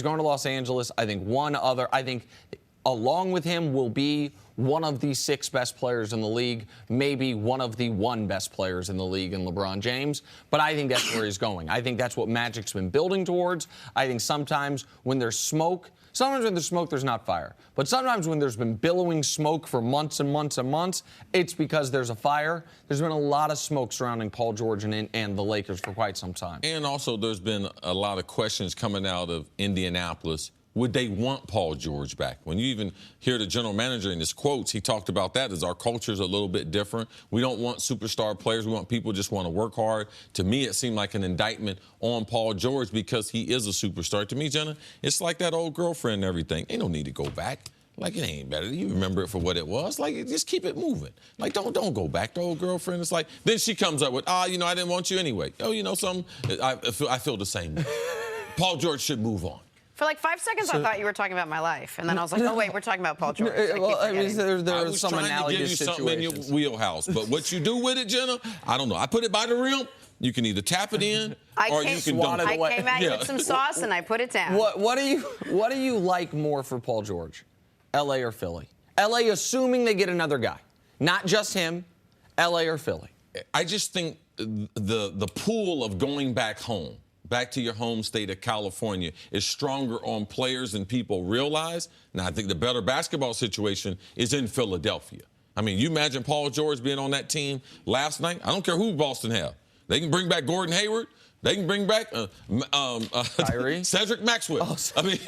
along with him will be one of the 6 best players in the league, maybe one of the 1 best players in the league in LeBron James. But I think that's where he's going. I think that's what Magic's been building towards. I think sometimes when there's smoke, there's not fire. But sometimes when there's been billowing smoke for months and months and months, it's because there's a fire. There's been a lot of smoke surrounding Paul George and the Lakers for quite some time. And also there's been a lot of questions coming out of Indianapolis. Would they want Paul George back? When you even hear the general manager in his quotes, he talked about that as our culture's a little bit different. We don't want superstar players. We want people who just want to work hard. To me, it seemed like an indictment on Paul George because he is a superstar. To me, Jenna, it's like that old girlfriend and everything. Ain't no need to go back. Like, it ain't better. You remember it for what it was. Like, just keep it moving. Like, don't go back to old girlfriend. It's like, then she comes up with, I didn't want you anyway. Oh, you know something? I feel the same way. Paul George should move on. For like 5 seconds, I thought you were talking about my life. And then I was like, oh, wait, we're talking about Paul George. Well, I mean, there I are was some trying analogous to give you something in your situations. wheelhouse. But what you do with it, Jenna, I don't know. I put it by the rim. You can either tap it in or you can dunk it. I came at you with some sauce and I put it down. What do you like more for Paul George, L.A. or Philly? L.A. assuming they get another guy, not just him, L.A. or Philly. I just think the pool of going back home, back to your home state of California, is stronger on players than people realize. Now, I think the better basketball situation is in Philadelphia. I mean, you imagine Paul George being on that team last night. I don't care who Boston have. They can bring back Gordon Hayward. They can bring back Kyrie. Cedric Maxwell. Oh, I mean,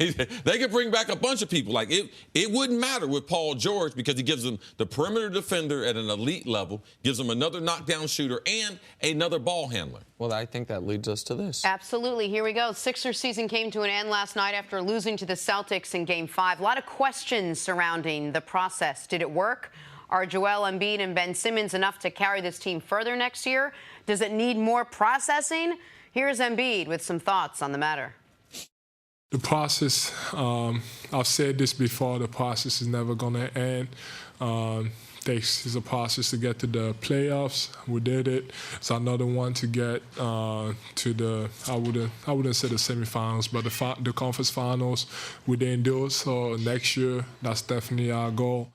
they can bring back a bunch of people. Like, it wouldn't matter with Paul George because he gives them the perimeter defender at an elite level, gives them another knockdown shooter, and another ball handler. Well, I think that leads us to this. Absolutely. Here we go. Sixers season came to an end last night after losing to the Celtics in Game 5. A lot of questions surrounding the process. Did it work? Are Joel Embiid and Ben Simmons enough to carry this team further next year? Does it need more processing? Here's Embiid with some thoughts on the matter. The process, I've said this before, the process is never going to end. It's a process to get to the playoffs. We did it. It's another one to get to the, I wouldn't say the semifinals, but the conference finals. We didn't do it, so next year, that's definitely our goal.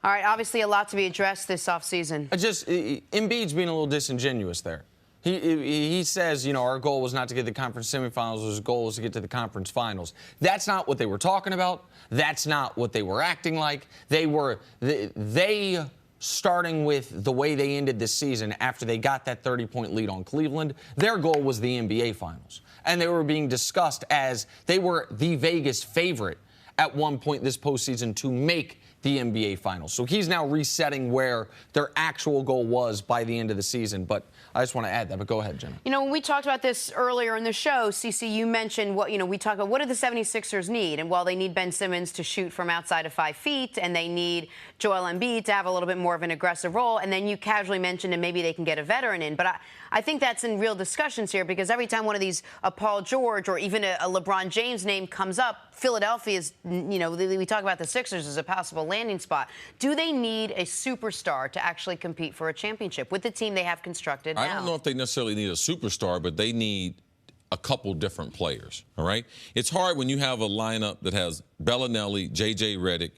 All right, obviously a lot to be addressed this offseason. Embiid's being a little disingenuous there. He says, our goal was not to get to the conference semifinals. His goal was to get to the conference finals. That's not what they were talking about. That's not what they were acting like. They starting with the way they ended this season after they got that 30-point lead on Cleveland, their goal was the NBA Finals. And they were being discussed as they were the Vegas favorite at one point this postseason to make the NBA Finals. So he's now resetting where their actual goal was by the end of the season. But I just want to add that. But go ahead, Jenna. You know, when we talked about this earlier in the show, CC, you mentioned we talk about what do the 76ers need? And while they need Ben Simmons to shoot from outside of 5 feet, and they need Joel Embiid to have a little bit more of an aggressive role, and then you casually mentioned, and maybe they can get a veteran in. But I think that's in real discussions here, because every time one of these, a Paul George or even a LeBron James name comes up, Philadelphia is, we talk about the Sixers as a possible landing spot. Do they need a superstar to actually compete for a championship with the team they have constructed now? I don't know if they necessarily need a superstar, but they need a couple different players, all right? It's hard when you have a lineup that has Bellinelli, J.J. Redick,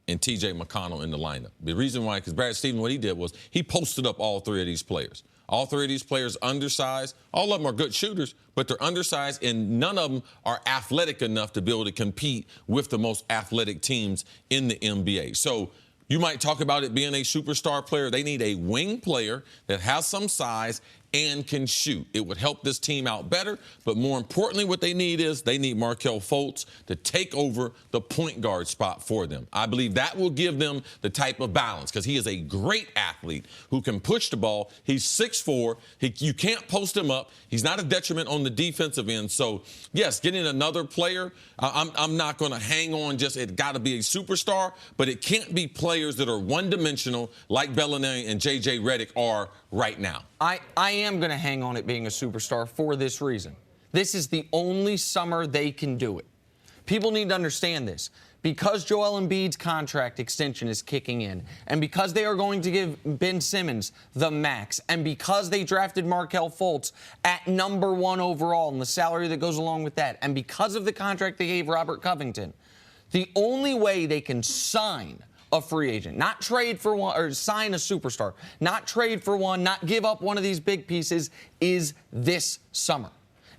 and T.J. McConnell in the lineup. The reason why, because Brad Stevens, what he did was he posted up all 3 of these players. All 3 of these players undersized. All of them are good shooters, but they're undersized, and none of them are athletic enough to be able to compete with the most athletic teams in the NBA. So you might talk about it being a superstar player. They need a wing player that has some size and can shoot. It would help this team out better, but more importantly, what they need is they need Markelle Fultz to take over the point guard spot for them. I believe that will give them the type of balance, because he is a great athlete who can push the ball. He's 6'4". You can't post him up. He's not a detriment on the defensive end. So, yes, getting another player, I'm not going to hang on just it got to be a superstar, but it can't be players that are one-dimensional like Bellinelli and J.J. Redick are right now. I am going to hang on it being a superstar for this reason. This is the only summer they can do it. People need to understand this. Because Joel Embiid's contract extension is kicking in, and because they are going to give Ben Simmons the max, and because they drafted Markelle Fultz at number 1 overall and the salary that goes along with that, and because of the contract they gave Robert Covington, the only way they can sign a free agent, not trade for one, or sign a superstar, not trade for one, not give up one of these big pieces, is this summer.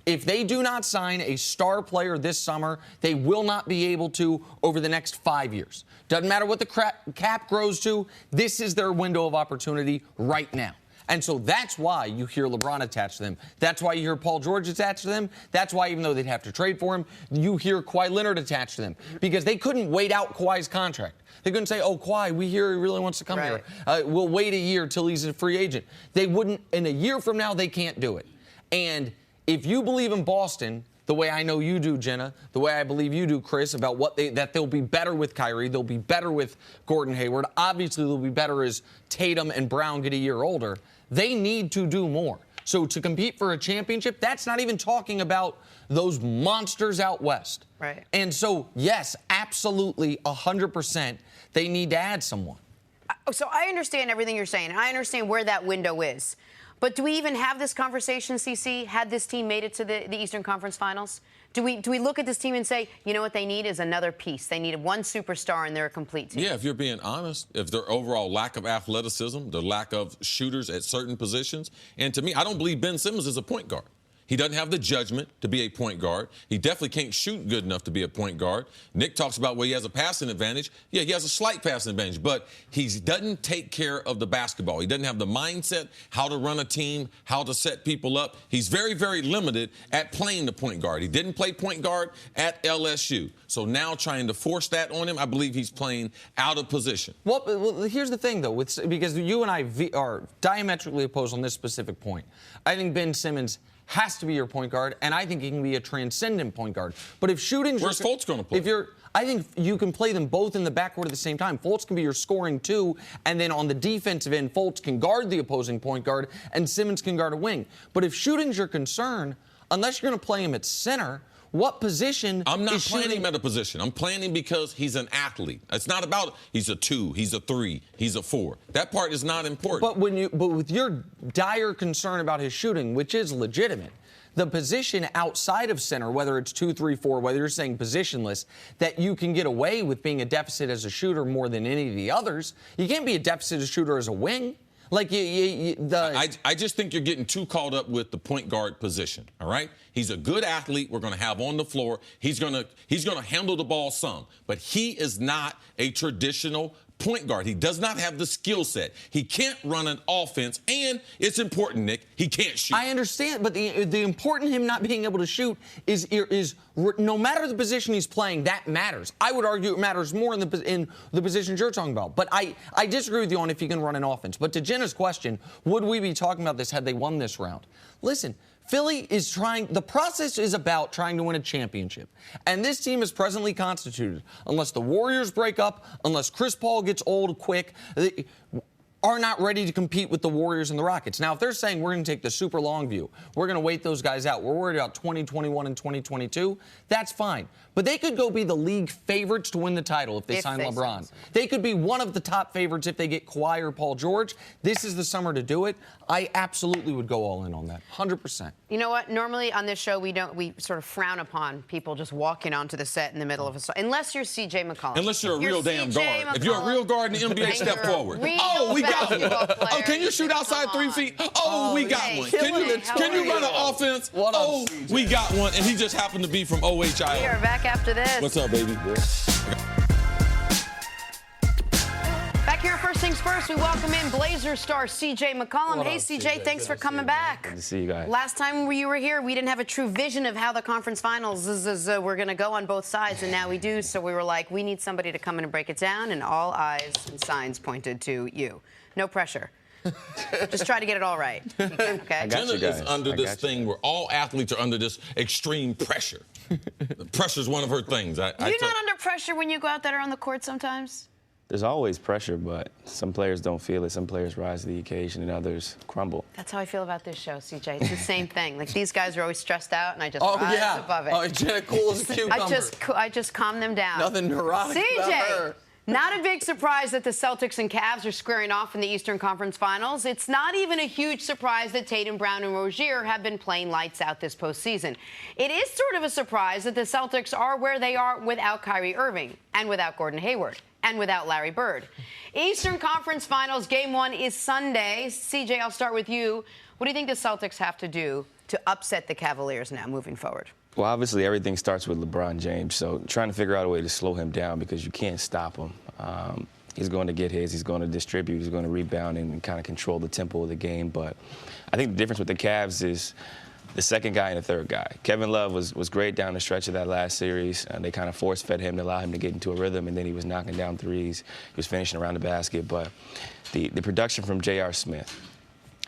If they do not sign a star player this summer, they will not be able to over the next 5 years. Doesn't matter what the cap grows to, this is their window of opportunity right now. And so that's why you hear LeBron attached to them. That's why you hear Paul George attached to them. That's why, even though they'd have to trade for him, you hear Kawhi Leonard attached to them. Because they couldn't wait out Kawhi's contract. They couldn't say, oh, Kawhi, we hear he really wants to come here. We'll wait a year till he's a free agent. They wouldn't. In a year from now, they can't do it. And if you believe in Boston, the way I know you do, Jenna, the way I believe you do, Chris, about that they'll be better with Kyrie, they'll be better with Gordon Hayward, obviously they'll be better as Tatum and Brown get a year older, they need to do more. So to compete for a championship, that's not even talking about those monsters out west. Right. And so, yes, absolutely, 100%, they need to add someone. So I understand everything you're saying. I understand where that window is. But do we even have this conversation, CC, had this team made it to the Eastern Conference Finals? Do we look at this team and say, you know what they need is another piece? They need one superstar and they're a complete team. Yeah, if you're being honest, if their overall lack of athleticism, the lack of shooters at certain positions, and to me, I don't believe Ben Simmons is a point guard. He doesn't have the judgment to be a point guard. He definitely can't shoot good enough to be a point guard. Nick talks about where he has a passing advantage. Yeah, he has a slight passing advantage, but he doesn't take care of the basketball. He doesn't have the mindset, how to run a team, how to set people up. He's very, very limited at playing the point guard. He didn't play point guard at LSU. So now trying to force that on him, I believe he's playing out of position. Well, here's the thing, though, because you and I are diametrically opposed on this specific point. I think Ben Simmons has to be your point guard, and I think he can be a transcendent point guard. But if shooting's... Where's Fultz going to play? I think you can play them both in the backcourt at the same time. Fultz can be your scoring two, and then on the defensive end, Fultz can guard the opposing point guard, and Simmons can guard a wing. But if shooting's your concern, unless you're going to play him at center, what position I'm not is playing shooting? him at a position. I'm playing him because he's an athlete. It's not about he's a 2, he's a 3, he's a 4. That part is not important. But with your dire concern about his shooting, which is legitimate, the position outside of center, whether it's 2, 3, 4, whether you're saying positionless, that you can get away with being a deficit as a shooter more than any of the others. You can't be a deficit as a shooter as a wing. I just think you're getting too caught up with the point guard position, all right? He's a good athlete we're going to have on the floor. He's going to handle the ball some, but he is not a traditional point guard. He does not have the skill set. He can't run an offense, and it's important, Nick, he can't shoot. I understand, but the important him not being able to shoot is no matter the position he's playing, that matters. I would argue it matters more in the positions you're talking about. But I disagree with you on if he can run an offense. But to Jenna's question, would we be talking about this had they won this round? Listen, Philly is the process is about trying to win a championship. And this team is presently constituted, unless the Warriors break up, unless Chris Paul gets old quick, they are not ready to compete with the Warriors and the Rockets. Now, if they're saying we're going to take the super long view, we're going to wait those guys out, we're worried about 2021 and 2022, that's fine. But they could go be the league favorites to win the title if they sign LeBron. They could be one of the top favorites if they get Kawhi or Paul George. This is the summer to do it. I absolutely would go all in on that, 100%. You know what? Normally on this show, we sort of frown upon people just walking onto the set in the middle of a song. Unless you're C.J. McCollum. Unless you're a real damn guard. If you're a real guard in the NBA, step forward. Oh, we got one. Oh, can you shoot outside 3 feet? Oh, we got one. Can you run an offense? Oh, we got one. And he just happened to be from OHIO. We are back after this. What's up, baby? Back here, first things first, we welcome in Blazer star C.J. McCollum. Hey, C.J., thanks for coming back. Good to see you guys. Last time you were here, we didn't have a true vision of how the conference finals were going to go on both sides, and now we do. So we were like, we need somebody to come in and break it down, and all eyes and signs pointed to you. No pressure. Just try to get it all right. Okay? Jenna is under this thing where all athletes are under this extreme pressure. Pressure is one of her things. You're not under pressure when you go out there on the court sometimes? There's always pressure, but some players don't feel it. Some players rise to the occasion, and others crumble. That's how I feel about this show, CJ. It's the same thing. Like, these guys are always stressed out, and I just rise above it. Oh, Jenna, cool as a cucumber. I just calm them down. Nothing neurotic about her. Not a big surprise that the Celtics and Cavs are squaring off in the Eastern Conference Finals. It's not even a huge surprise that Tatum, Brown, and Rozier have been playing lights out this postseason. It is sort of a surprise that the Celtics are where they are without Kyrie Irving and without Gordon Hayward and without Larry Bird. Eastern Conference Finals Game 1 is Sunday. CJ, I'll start with you. What do you think the Celtics have to do to upset the Cavaliers now moving forward? Well, obviously, everything starts with LeBron James, so trying to figure out a way to slow him down because you can't stop him. He's going to get his. He's going to distribute. He's going to rebound and kind of control the tempo of the game. But I think the difference with the Cavs is the second guy and the third guy. Kevin Love was great down the stretch of that last series. They kind of force-fed him to allow him to get into a rhythm, and then he was knocking down threes. He was finishing around the basket. But the production from J.R. Smith.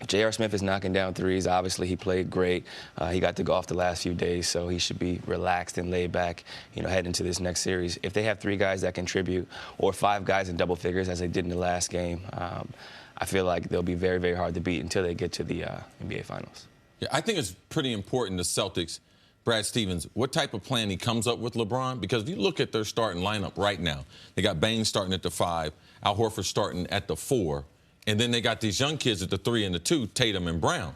J.R. Smith is knocking down threes. Obviously, he played great. He got to go off the last few days, so he should be relaxed and laid back, heading into this next series. If they have 3 guys that contribute or 5 guys in double figures, as they did in the last game, I feel like they'll be very, very hard to beat until they get to the NBA Finals. Yeah, I think it's pretty important the Celtics, Brad Stevens, what type of plan he comes up with LeBron. Because if you look at their starting lineup right now, they got Bain starting at the 5, Al Horford starting at the 4, and then they got these young kids at the 3 and the 2, Tatum and Brown.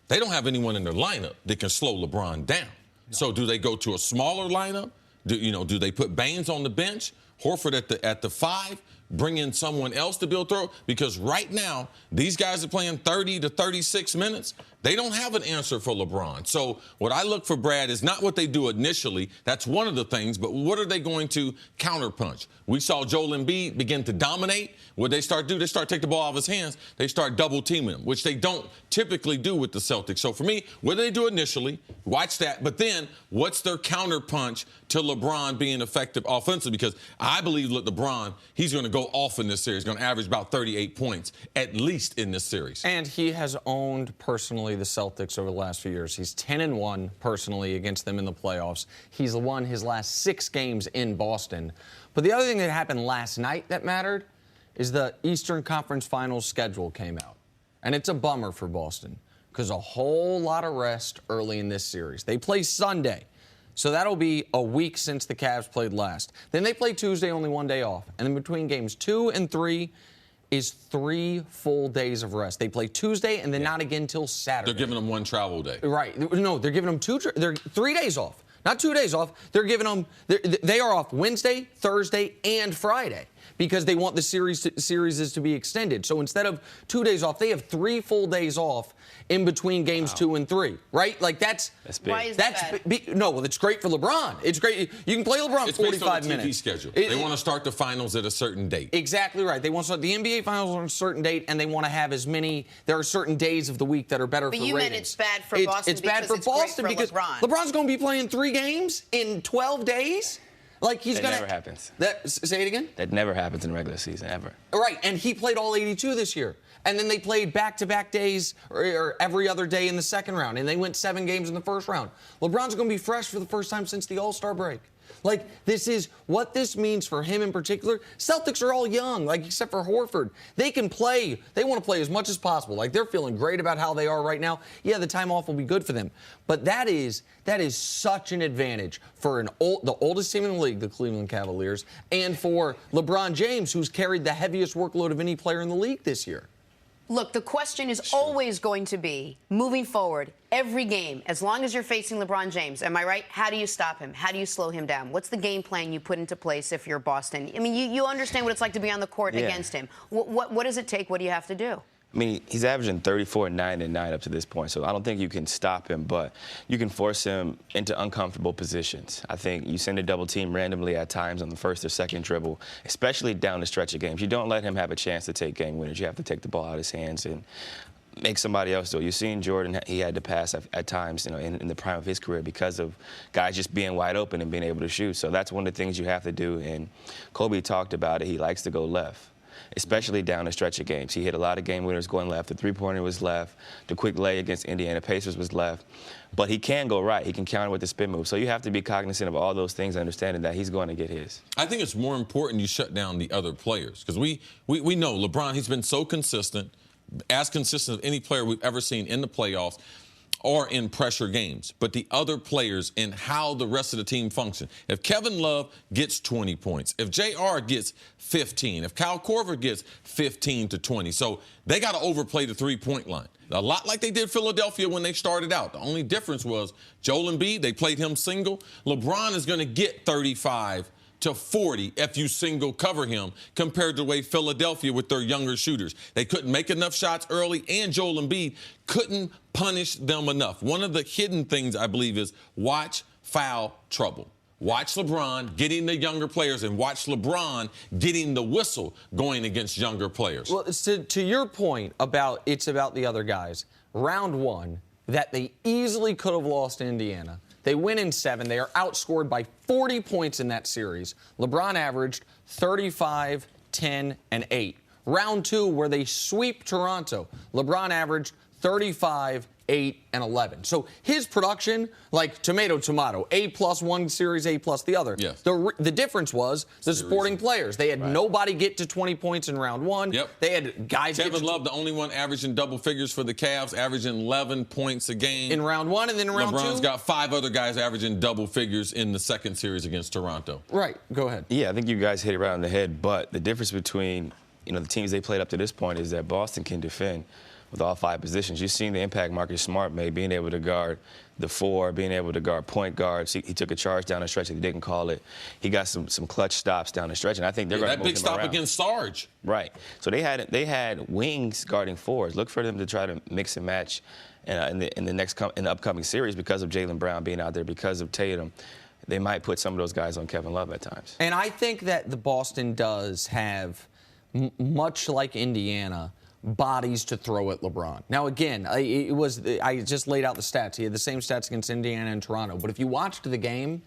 They don't have anyone in their lineup that can slow LeBron down. No. So do they go to a smaller lineup? Do they put Baines on the bench, Horford at the 5, bring in someone else to build throw? Because right now, these guys are playing 30 to 36 minutes. They don't have an answer for LeBron. So what I look for, Brad, is not what they do initially. That's one of the things. But what are they going to counterpunch? We saw Joel Embiid begin to dominate. What they start to do, they start to take the ball out of his hands. They start double-teaming him, which they don't typically do with the Celtics. So for me, what do they do initially? Watch that. But then what's their counterpunch to LeBron being effective offensively? Because I believe LeBron, he's going to go off in this series. He's going to average about 38 points, at least in this series. And he has owned personally the Celtics over the last few years. He's 10-1 personally against them in the playoffs. He's won his last 6 games in Boston. But the other thing that happened last night that mattered is the Eastern Conference Finals schedule came out. And it's a bummer for Boston because a whole lot of rest early in this series. They play Sunday, so that'll be a week since the Cavs played last. Then they play Tuesday, only 1 day off. And in between games 2 and 3 is 3 full days of rest. They play Tuesday and then not again till Saturday. They're giving them 1 travel day. Right. No, they're giving them 3 days off. Not 2 days off. They're giving them, they are off Wednesday, Thursday, and Friday. because they want the series to be extended. So instead of 2 days off, they have 3 full days off in between games 2 and 3, right? Like that's big. Why is that bad? No, well, it's great for LeBron. It's great. You can play LeBron It's 45 based on the TV minutes. schedule. They want to start the finals at a certain date. Exactly right. They want to start the NBA finals on a certain date, and they want to have as many. There are certain days of the week that are better But for you ratings. meant it's bad for Boston. It's bad for because Boston it's great for because LeBron. LeBron's going to be playing 3 games in 12 days. Like he's That going to. never happens. Say it again. That never happens in the regular season, ever. Right, and he played all 82 this year. And then they played back-to-back days or every other day in the second round, and they went 7 games in the first round. LeBron's going to be fresh for the first time since the All-Star break. Like, this is what this means for him in particular. Celtics are all young, like, except for Horford. They can play. They want to play as much as possible. Like, they're feeling great about how they are right now. Yeah, the time off will be good for them. But that is such an advantage for the oldest team in the league, the Cleveland Cavaliers, and for LeBron James, who's carried the heaviest workload of any player in the league this year. Look, the question is always going to be, moving forward, every game, as long as you're facing LeBron James, am I right? How do you stop him? How do you slow him down? What's the game plan you put into place if you're Boston? I mean, you understand what it's like to be on the court against him. What does it take? What do you have to do? I mean, he's averaging 34, 9, and 9 up to this point, so I don't think you can stop him, but you can force him into uncomfortable positions. I think you send a double team randomly at times on the first or second dribble, especially down the stretch of games. You don't let him have a chance to take game winners. You have to take the ball out of his hands and make somebody else do it. You've seen Jordan, he had to pass at times, in the prime of his career because of guys just being wide open and being able to shoot. So that's one of the things you have to do, and Kobe talked about it. He likes to go left, especially down the stretch of games. He hit a lot of game winners going left. The three-pointer was left. The quick lay against Indiana Pacers was left. But he can go right. He can counter with the spin move. So you have to be cognizant of all those things, understanding that he's going to get his. I think it's more important you shut down the other players because we know LeBron, he's been so consistent, as consistent as any player we've ever seen in the playoffs or in pressure games, but the other players and how the rest of the team function. If Kevin Love gets 20 points, if JR gets 15, if Kyle Korver gets 15 to 20, so they got to overplay the three-point line. A lot like they did Philadelphia when they started out. The only difference was Joel Embiid, they played him single. LeBron is going to get 35 to 40 if you single cover him compared to the way Philadelphia with their younger shooters. They couldn't make enough shots early, and Joel Embiid couldn't punish them enough. One of the hidden things, I believe, is watch foul trouble. Watch LeBron getting the younger players and watch LeBron getting the whistle going against younger players. Well, to your point about it's about the other guys, round 1, that they easily could have lost to Indiana. They win in 7. They are outscored by 40 points in that series. LeBron averaged 35, 10, and 8. Round 2, where they sweep Toronto, LeBron averaged 35, 8, and 11. So his production, like tomato, A plus one series, A plus the other. Yes. The difference was the supporting players. They had nobody get to 20 points in round 1. Yep. They had guys Kevin Love, the only one averaging double figures for the Cavs, averaging 11 points a game. in round 1, and then in round 2. LeBron's got 5 other guys averaging double figures in the second series against Toronto. Right. Go ahead. Yeah, I think you guys hit it right on the head, but the difference between the teams they played up to this point is that Boston can defend with all 5 positions. You've seen the impact Marcus Smart made, being able to guard the 4, being able to guard point guards. He took a charge down the stretch that he didn't call it. He got some clutch stops down the stretch, and I think they're going to move him that big stop around. against Sarge. Right. So they had wings guarding 4s. Look for them to try to mix and match in the upcoming series because of Jaylen Brown being out there, because of Tatum. They might put some of those guys on Kevin Love at times. And I think that the Boston does have, much like Indiana, bodies to throw at LeBron. Now, again, I just laid out the stats. He had the same stats against Indiana and Toronto. But if you watched the game,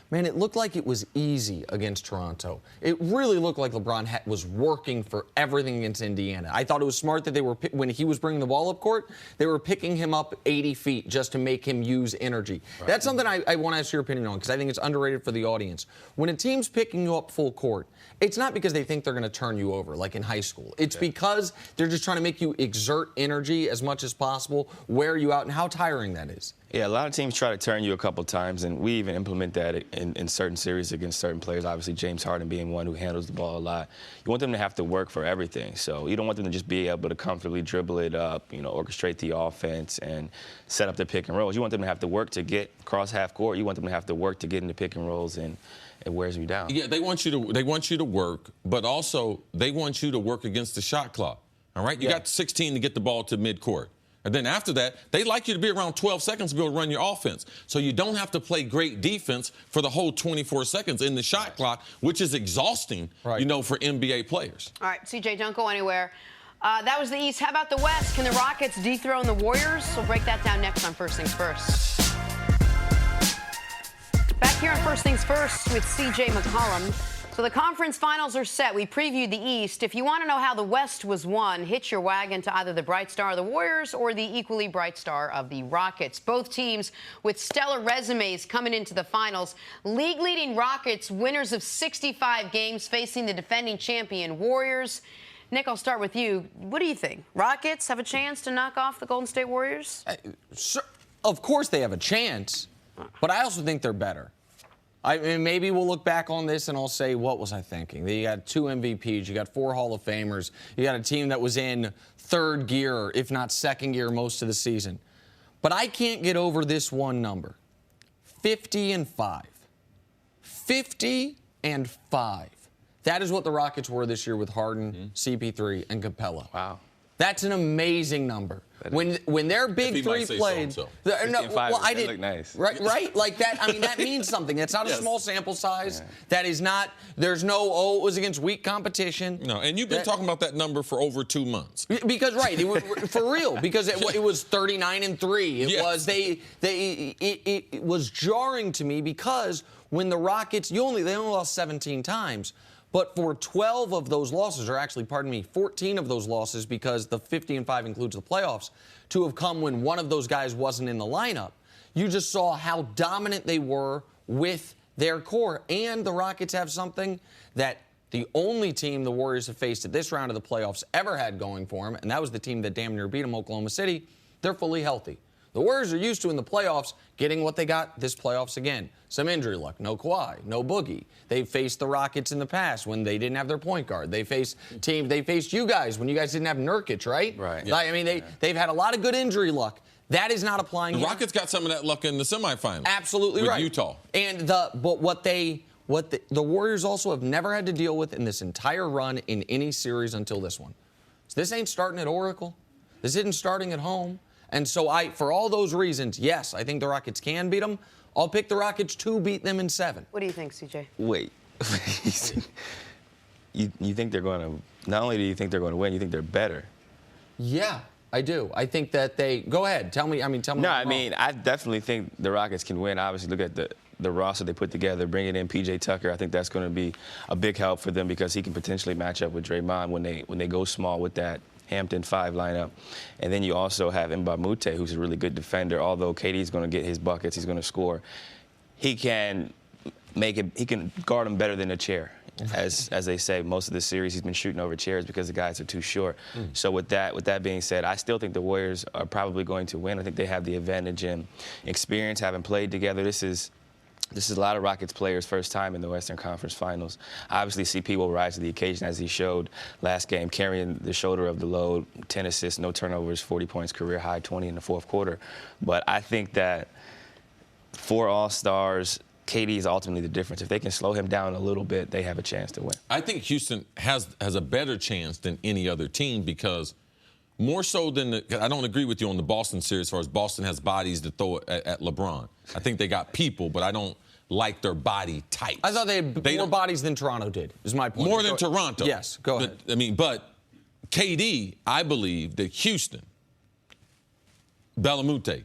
man, it looked like it was easy against Toronto. It really looked like LeBron was working for everything against Indiana. I thought it was smart that when he was bringing the ball up court, they were picking him up 80 feet just to make him use energy. Right. That's something I want to ask your opinion on, because I think it's underrated for the audience. When a team's picking you up full court, it's not because they think they're going to turn you over like in high school. It's because they're just trying to make you exert energy as much as possible, wear you out, and how tiring that is. Yeah, a lot of teams try to turn you a couple times, and we even implement that in certain series against certain players. Obviously, James Harden being one who handles the ball a lot. You want them to have to work for everything. So you don't want them to just be able to comfortably dribble it up, orchestrate the offense and set up the pick and rolls. You want them to have to work to get across half court. You want them to have to work to get into pick and rolls, and it wears you down. Yeah, they want you to work, but also they want you to work against the shot clock. All right? You got 16 to get the ball to midcourt. And then after that, they like you to be around 12 seconds to be able to run your offense. So you don't have to play great defense for the whole 24 seconds in the shot clock, which is exhausting, for NBA players. All right, CJ, don't go anywhere. That was the East. How about the West? Can the Rockets dethrone the Warriors? We'll break that down next on First Things First. Back here on First Things First with CJ McCollum. So the conference finals are set. We previewed the East. If you want to know how the West was won, hitch your wagon to either the bright star of the Warriors or the equally bright star of the Rockets. Both teams with stellar resumes coming into the finals. League-leading Rockets, winners of 65 games, facing the defending champion Warriors. Nick, I'll start with you. What do you think? Rockets have a chance to knock off the Golden State Warriors? Sure. Of course they have a chance, but I also think they're better. I mean, maybe we'll look back on this and I'll say, what was I thinking? You got 2 MVPs, you got 4 Hall of Famers, you got a team that was in third gear, if not second gear, most of the season. But I can't get over this one number, 50-5. 50-5. That is what the Rockets were this year with Harden, CP3, and Capella. Wow. That's an amazing number. When their big three played, I didn't look nice. Right, like that. I mean, that means something. It's not a small sample size. Yeah. That is not. There's no. It was against weak competition. No, and you've been talking about that number for over 2 months. Because for real, because it was 39-3. It was it was jarring to me because when the Rockets, they only lost 17 times. But for 12 of those losses, or actually, 14 of those losses, because the 50-5 includes the playoffs, to have come when one of those guys wasn't in the lineup, you just saw how dominant they were with their core. And the Rockets have something that the only team the Warriors have faced at this round of the playoffs ever had going for them, and that was the team that damn near beat them, Oklahoma City. They're fully healthy. The Warriors are used to, in the playoffs, getting what they got this playoffs again. Some injury luck. No Kawhi. No Boogie. They've faced the Rockets in the past when they didn't have their point guard. They faced you guys when you guys didn't have Nurkic, right? Right. Yeah. I mean, they've had a lot of good injury luck. That is not applying The here. Rockets got some of that luck in the semifinals. Absolutely right. With Utah. And what the Warriors also have never had to deal with in this entire run in any series until this one. So this ain't starting at Oracle. This isn't starting at home. And so for all those reasons, yes, I think the Rockets can beat them. I'll pick the Rockets to beat them in 7. What do you think, CJ? Wait. you think they're going to, not only do you think they're going to win, you think they're better. Yeah, I do. I think that go ahead. Tell me. No, I definitely think the Rockets can win. Obviously, look at the roster they put together, bringing in P.J. Tucker. I think that's going to be a big help for them because he can potentially match up with Draymond when they go small with that Hampton 5 lineup. And then you also have Mbamute, who's a really good defender. Although KD's going to get his buckets, he's going to score. He can guard him better than a chair. As they say, most of the series he's been shooting over chairs because the guys are too short. So with that being said, I still think the Warriors are probably going to win. I think they have the advantage in experience, having played together. This is a lot of Rockets players' first time in the Western Conference Finals. Obviously, CP will rise to the occasion as he showed last game, carrying the shoulder of the load, 10 assists, no turnovers, 40 points, career high, 20 in the fourth quarter. But I think that 4 All-Stars, KD is ultimately the difference. If they can slow him down a little bit, they have a chance to win. I think Houston has a better chance than any other team because more so than I don't agree with you on the Boston series as far as Boston has bodies to throw at LeBron. I think they got people, but I don't like their body types. I thought they had more bodies than Toronto did, is my point. More than Toronto. Yes, go ahead. But KD, I believe that Houston, Bellamute,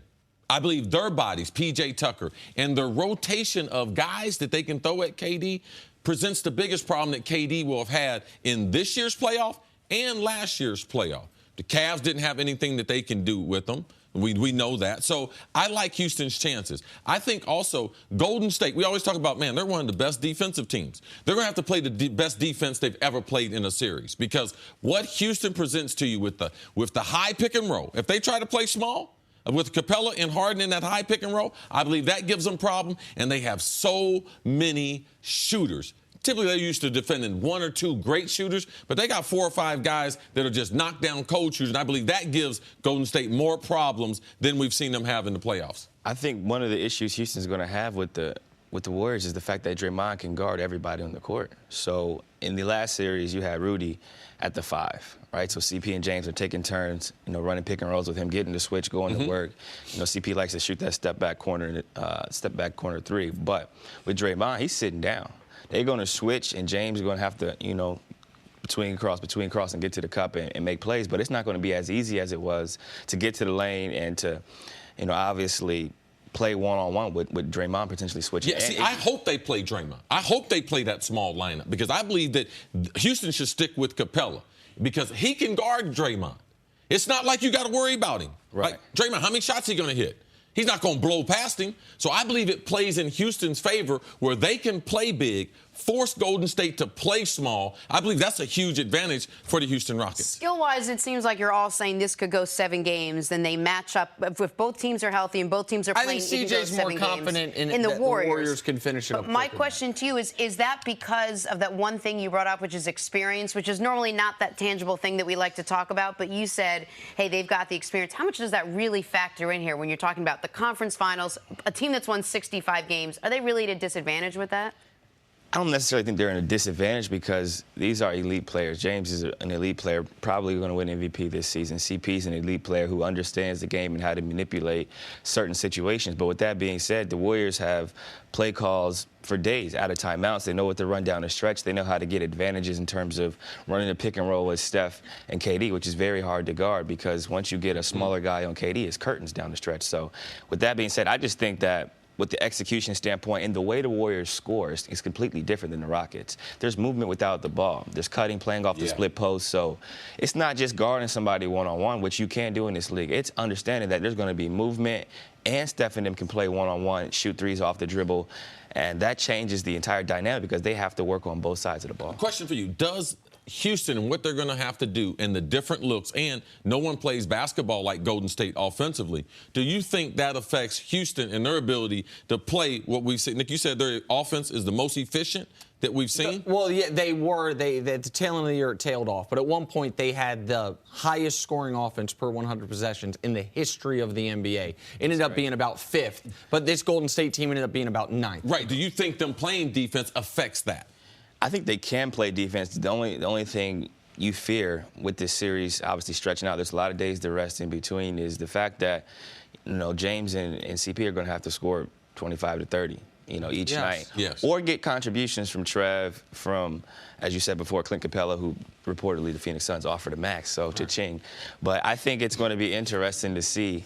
I believe their bodies, P.J. Tucker, and their rotation of guys that they can throw at KD presents the biggest problem that KD will have had in this year's playoff and last year's playoff. The Cavs didn't have anything that they can do with them. We know that. So I like Houston's chances. I think also Golden State, we always talk about, man, they're one of the best defensive teams. They're going to have to play the best defense they've ever played in a series because what Houston presents to you with the high pick and roll, if they try to play small, with Capella and Harden in that high pick and roll, I believe that gives them a problem, and they have so many shooters. Typically, they're used to defending one or two great shooters, but they got 4 or 5 guys that are just knockdown cold shooters, and I believe that gives Golden State more problems than we've seen them have in the playoffs. I think one of the issues Houston's going to have with the Warriors is the fact that Draymond can guard everybody on the court. So in the last series, you had Rudy at the 5, right? So CP and James are taking turns, running pick and rolls with him, getting the switch, going to work. CP likes to shoot that step back corner 3. But with Draymond, he's sitting down. They're going to switch, and James is going to have to, between cross and get to the cup and make plays. But it's not going to be as easy as it was to get to the lane and to, obviously play one-on-one with Draymond potentially switching. Yeah, see, I hope they play Draymond. I hope they play that small lineup because I believe that Houston should stick with Capella because he can guard Draymond. It's not like you got to worry about him. Right. Like, Draymond, how many shots is he going to hit? He's not going to blow past him. So I believe it plays in Houston's favor where they can play big, force Golden State to play small. I believe that's a huge advantage for the Houston Rockets. Skill-wise, it seems like you're all saying this could go 7 games. Then they match up. If both teams are healthy and both teams are playing, I think CJ's more confident in the that Warriors. The Warriors can finish it up. But my question to you is that because of that one thing you brought up, which is experience, which is normally not that tangible thing that we like to talk about, but you said, hey, they've got the experience. How much does that really factor in here when you're talking about the conference finals, a team that's won 65 games? Are they really at a disadvantage with that? I don't necessarily think they're in a disadvantage because these are elite players. James is an elite player, probably going to win MVP this season. CP is an elite player who understands the game and how to manipulate certain situations. But with that being said, the Warriors have play calls for days out of timeouts. They know what to run down the stretch. They know how to get advantages in terms of running a pick and roll with Steph and KD, which is very hard to guard because once you get a smaller guy on KD, it's curtains down the stretch. So with that being said, I just think that with the execution standpoint and the way the Warriors score is completely different than the Rockets. There's movement without the ball. There's cutting, playing off the split post. So it's not just guarding somebody one-on-one, which you can't do in this league. It's understanding that there's going to be movement, and Steph and them can play one-on-one, shoot threes off the dribble, and that changes the entire dynamic because they have to work on both sides of the ball. Question for you. Does Houston and what they're going to have to do and the different looks, and no one plays basketball like Golden State offensively. Do you think that affects Houston and their ability to play what we've seen? Nick, you said their offense is the most efficient that we've seen? Well, yeah, they were. At the tail end of the year, it tailed off. But at one point, they had the highest scoring offense per 100 possessions in the history of the NBA. Ended up being about 5th. But this Golden State team ended up being about 9th. Right. Do you think them playing defense affects that? I think they can play defense. The only thing you fear with this series, obviously stretching out, there's a lot of days to rest in between, is the fact that, James and CP are going to have to score 25 to 30, each night. Yes. Or get contributions from Trev, from, as you said before, Clint Capella, who reportedly the Phoenix Suns offered a max, so cha-ching. But I think it's going to be interesting to see,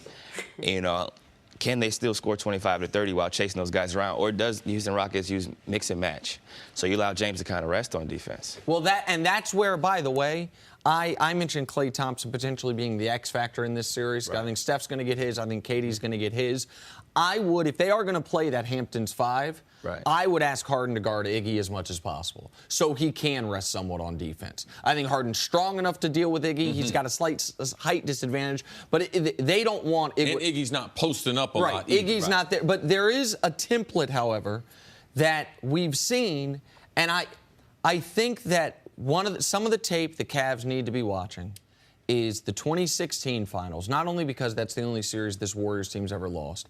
can they still score 25 to 30 while chasing those guys around? Or does the Houston Rockets use mix and match? So you allow James to kind of rest on defense. Well, that's where, by the way, I mentioned Klay Thompson potentially being the X factor in this series. Right. I think Steph's going to get his. I think KD's going to get his. I would, if they are going to play that Hamptons 5, right, I would ask Harden to guard Iggy as much as possible so he can rest somewhat on defense. I think Harden's strong enough to deal with Iggy. Mm-hmm. He's got a slight height disadvantage, but they don't want Iggy. And Iggy's not posting up a lot. Right, Iggy's not there. But there is a template, however, that we've seen, and I think that some of the tape the Cavs need to be watching is the 2016 finals, not only because that's the only series this Warriors team's ever lost,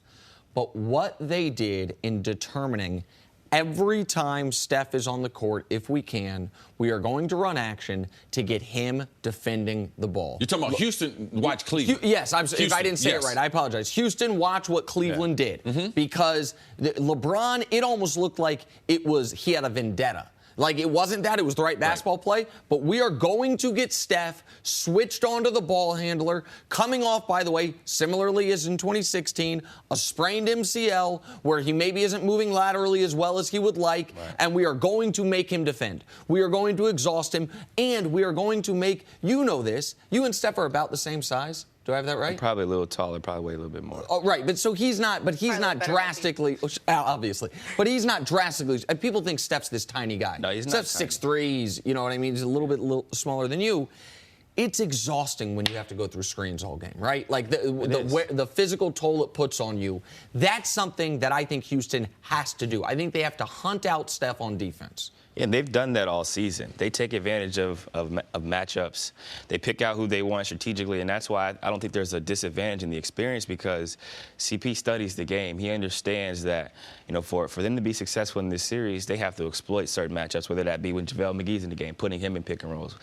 but what they did in determining every time Steph is on the court, if we can, we are going to run action to get him defending the ball. You're talking about Houston, watch Cleveland. Yes, if I didn't say it right, I apologize. Houston, watch what Cleveland did. Mm-hmm. Because LeBron, it almost looked like he had a vendetta. Like, it wasn't that. It was the right basketball play. But we are going to get Steph switched onto the ball handler, coming off, by the way, similarly as in 2016, a sprained MCL where he maybe isn't moving laterally as well as he would like, and we are going to make him defend. We are going to exhaust him, and we are going to make, this, you and Steph are about the same size. Do I have that right? I'm probably a little taller, probably weigh a little bit more. Oh, right, but so he's not drastically, obviously. But he's not drastically. People think Steph's this tiny guy. No, he's not. Steph's 6'3", you know what I mean? He's a little bit smaller than you. it's exhausting when you have to go through screens all game, right? Like the physical toll it puts on you. That's something that I think Houston has to do. I think they have to hunt out Steph on defense. Yeah, and they've done that all season. They take advantage of matchups. They pick out who they want strategically, and that's why I don't think there's a disadvantage in the experience, because CP studies the game. He understands that, for them to be successful in this series, they have to exploit certain matchups, whether that be when JaVale McGee's in the game, putting him in pick and rolls,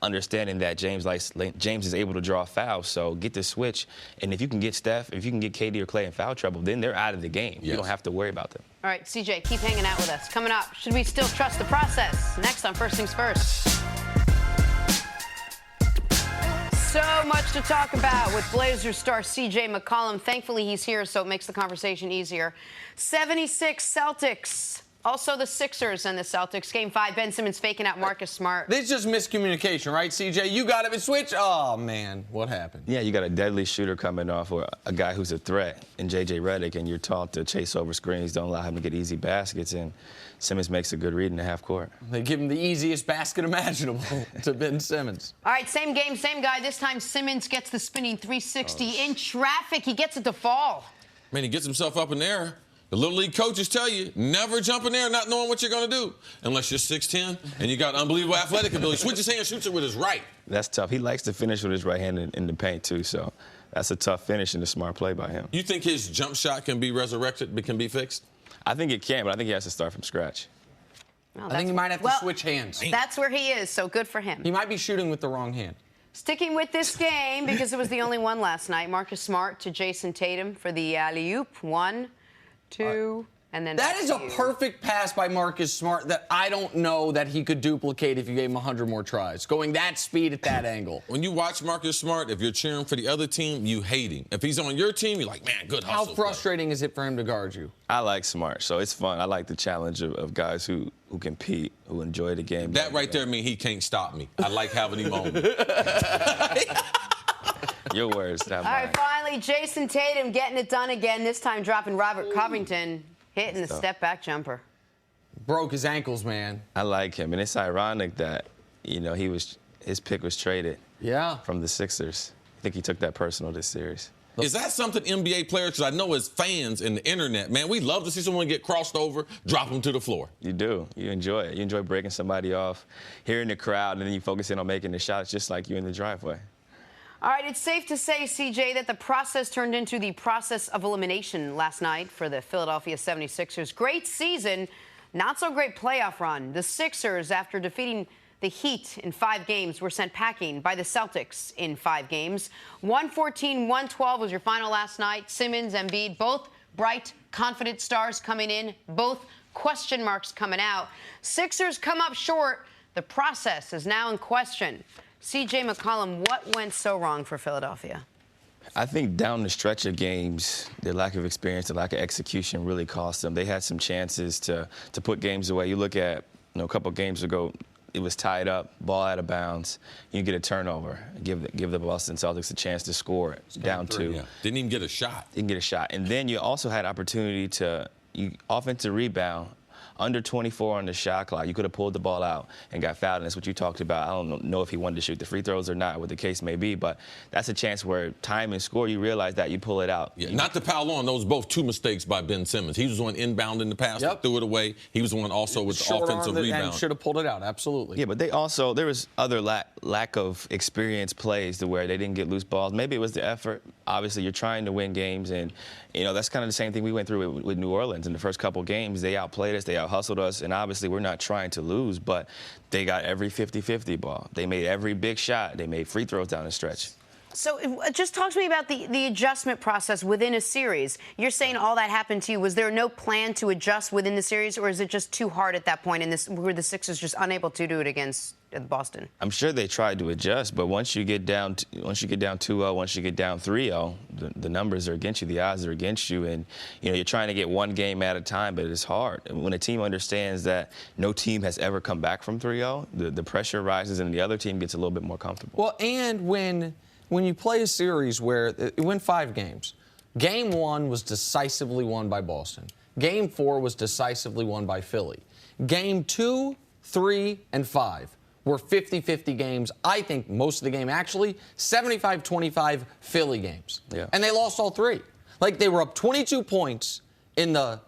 understanding that James is able to draw fouls, so get the switch. And if you can get Steph, if you can get KD or Klay in foul trouble, then they're out of the game. Yes. You don't have to worry about them. All right, CJ, keep hanging out with us. Coming up, should we still trust the process? Next on First Things First. So much to talk about with Blazers star CJ McCollum. Thankfully, he's here, so it makes the conversation easier. 76 Celtics. Also the Sixers and the Celtics. Game 5, Ben Simmons faking out Marcus Smart. This is just miscommunication, right, CJ? You got it. Switch. Oh, man. What happened? Yeah, you got a deadly shooter coming off, or a guy who's a threat in J.J. Redick, and you're taught to chase over screens, don't allow him to get easy baskets, and Simmons makes a good read in the half court. They give him the easiest basket imaginable to Ben Simmons. All right, same game, same guy. This time Simmons gets the spinning 360 in traffic. He gets it to fall. Man, he gets himself up in there. The Little League coaches tell you, never jump in there not knowing what you're going to do. Unless you're 6'10", and you got unbelievable athletic ability. Switch his hand, shoots it with his right. That's tough. He likes to finish with his right hand in the paint, too, so that's a tough finish and a smart play by him. You think his jump shot can be resurrected, but can be fixed? I think it can, but I think he has to start from scratch. Well, I think he might have to switch hands. That's where he is, so good for him. He might be shooting with the wrong hand. Sticking with this game, because it was the only one last night, Marcus Smart to Jason Tatum for the alley-oop. 1, 2... And then that is a perfect pass by Marcus Smart that I don't know that he could duplicate if you gave him 100 more tries. Going that speed at that angle. When you watch Marcus Smart, if you're cheering for the other team, you hate him. If he's on your team, you're like, man, good hustle. How frustrating is it for him to guard you? I like Smart, so it's fun. I like the challenge of guys who compete, who enjoy the game. That right there means he can't stop me. I like having him on me. Your words, not mine. All right, finally, Jason Tatum getting it done again, this time dropping Robert Covington. Hitting the step-back jumper. Broke his ankles, man. I like him, and it's ironic that, his pick was traded. Yeah. From the Sixers. I think he took that personal this series. Is that something NBA players, because I know as fans in the internet, man, we love to see someone get crossed over, drop them to the floor. You do. You enjoy it. You enjoy breaking somebody off, hearing the crowd, and then you focus in on making the shots just like you in the driveway. All right, it's safe to say, CJ, that the process turned into the process of elimination last night for the Philadelphia 76ers. Great season, not so great playoff run. The Sixers, after defeating the Heat in 5 games, were sent packing by the Celtics in 5 games. 114-112 was your final last night. Simmons, Embiid, both bright, confident stars coming in, both question marks coming out. Sixers come up short. The process is now in question. CJ McCollum, what went so wrong for Philadelphia? I think down the stretch of games, their lack of experience, the lack of execution really cost them. They had some chances to put games away. You look at, a couple of games ago, it was tied up, ball out of bounds. You get a turnover, give the Boston Celtics a chance to score down 2. Yeah. Didn't even get a shot. Didn't get a shot. And then you also had opportunity offensive rebound, under 24 on the shot clock. You could have pulled the ball out and got fouled, and that's what you talked about. I don't know if he wanted to shoot the free throws or not, what the case may be, but that's a chance where time and score, you realize that you pull it out. Yeah, not to pile on, those both 2 mistakes by Ben Simmons. He was the one inbound in the pass, threw it away. He was the one also with the offensive rebound. And should have pulled it out, absolutely. Yeah, but there was other lack of experience plays to where they didn't get loose balls. Maybe it was the effort. Obviously, you're trying to win games, and that's kind of the same thing we went through with New Orleans in the first couple games. They outplayed us, they out-hustled us, and obviously we're not trying to lose, but they got every 50-50 ball. They made every big shot. They made free throws down the stretch. So just talk to me about the adjustment process within a series. You're saying all that happened to you. Was there no plan to adjust within the series, or is it just too hard at that point, and were the Sixers just unable to do it against Boston? I'm sure they tried to adjust, but once you get down 2-0, once you get down 3-0, the numbers are against you, the odds are against you, and you're trying to get one game at a time, but it's hard. And when a team understands that no team has ever come back from 3-0, the pressure rises and the other team gets a little bit more comfortable. Well, and when you play a series where it went 5 games, Game 1 was decisively won by Boston. Game 4 was decisively won by Philly. Game 2, 3, and 5 were 50-50 games. I think most of the game, actually, 75-25 Philly games. Yeah. And they lost all three. Like, they were up 22 points in the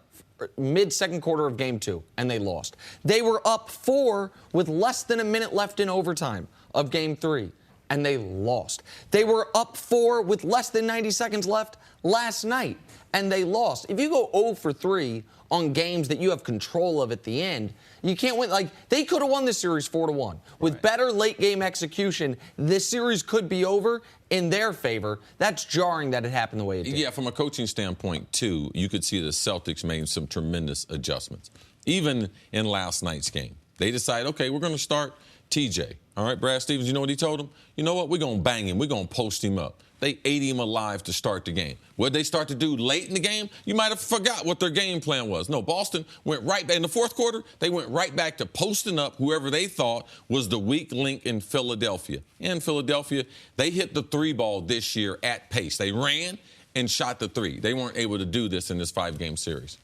mid-second quarter of Game 2, and they lost. They were up 4 with less than a minute left in overtime of Game 3, and they lost. They were up 4 with less than 90 seconds left last night, and they lost. If you go 0 for 3 on games that you have control of at the end, you can't win. Like, they could have won this series 4-1. With better late-game execution, this series could be over in their favor. That's jarring that it happened the way it did. Yeah, from a coaching standpoint, too, you could see the Celtics made some tremendous adjustments. Even in last night's game, they decided, okay, we're going to start TJ. All right, Brad Stevens, you know what he told him? You know what? We're going to bang him. We're going to post him up. They ate him alive to start the game. What they start to do late in the game, you might have forgot what their game plan was. No, Boston went right back. In the fourth quarter, they went right back to posting up whoever they thought was the weak link in Philadelphia. In Philadelphia, they hit the 3-ball this year at pace. They ran and shot the 3. They weren't able to do this in this 5-game series.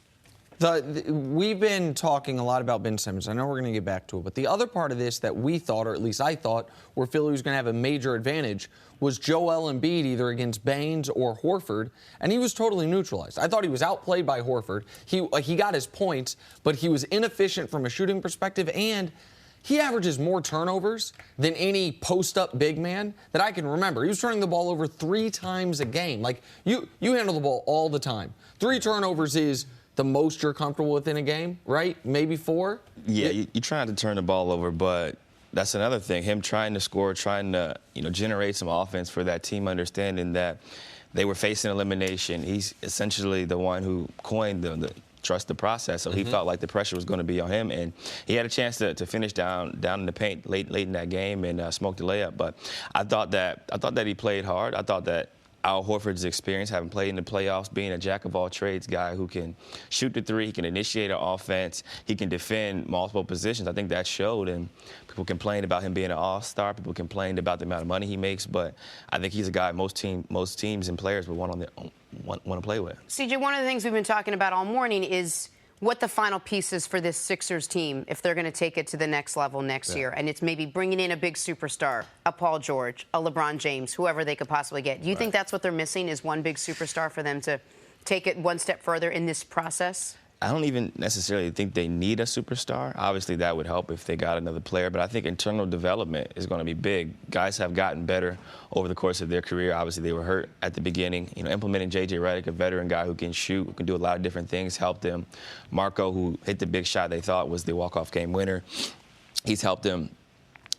We've been talking a lot about Ben Simmons. I know we're going to get back to it. But the other part of this that we thought, or at least I thought, where Philly was going to have a major advantage was Joel Embiid either against Baines or Horford, and he was totally neutralized. I thought he was outplayed by Horford. He got his points, but he was inefficient from a shooting perspective, and he averages more turnovers than any post-up big man that I can remember. He was turning the ball over 3 times a game. Like, you handle the ball all the time. 3 turnovers is the most you're comfortable with in a game, right? Maybe 4? Yeah, you're trying to turn the ball over, but that's another thing. Him trying to score, trying to generate some offense for that team, understanding that they were facing elimination. He's essentially the one who coined the trust the process, so he felt like the pressure was going to be on him, and he had a chance to finish down in the paint late in that game and smoke the layup. But I thought that he played hard. I thought that Al Horford's experience, having played in the playoffs, being a jack-of-all-trades guy who can shoot the 3, he can initiate an offense, he can defend multiple positions. I think that showed, and people complained about him being an all-star. People complained about the amount of money he makes, but I think he's a guy most teams and players would want to play with. CJ, one of the things we've been talking about all morning is what the final piece is for this Sixers team if they're going to take it to the next level next year. And it's maybe bringing in a big superstar, a Paul George, a LeBron James, whoever they could possibly get. Do you think that's what they're missing, is one big superstar for them to take it one step further in this process? I don't even necessarily think they need a superstar. Obviously, that would help if they got another player, but I think internal development is going to be big. Guys have gotten better over the course of their career. Obviously, they were hurt at the beginning. Implementing J.J. Redick, a veteran guy who can shoot, who can do a lot of different things, helped them. Marco, who hit the big shot they thought was the walk-off game winner, he's helped them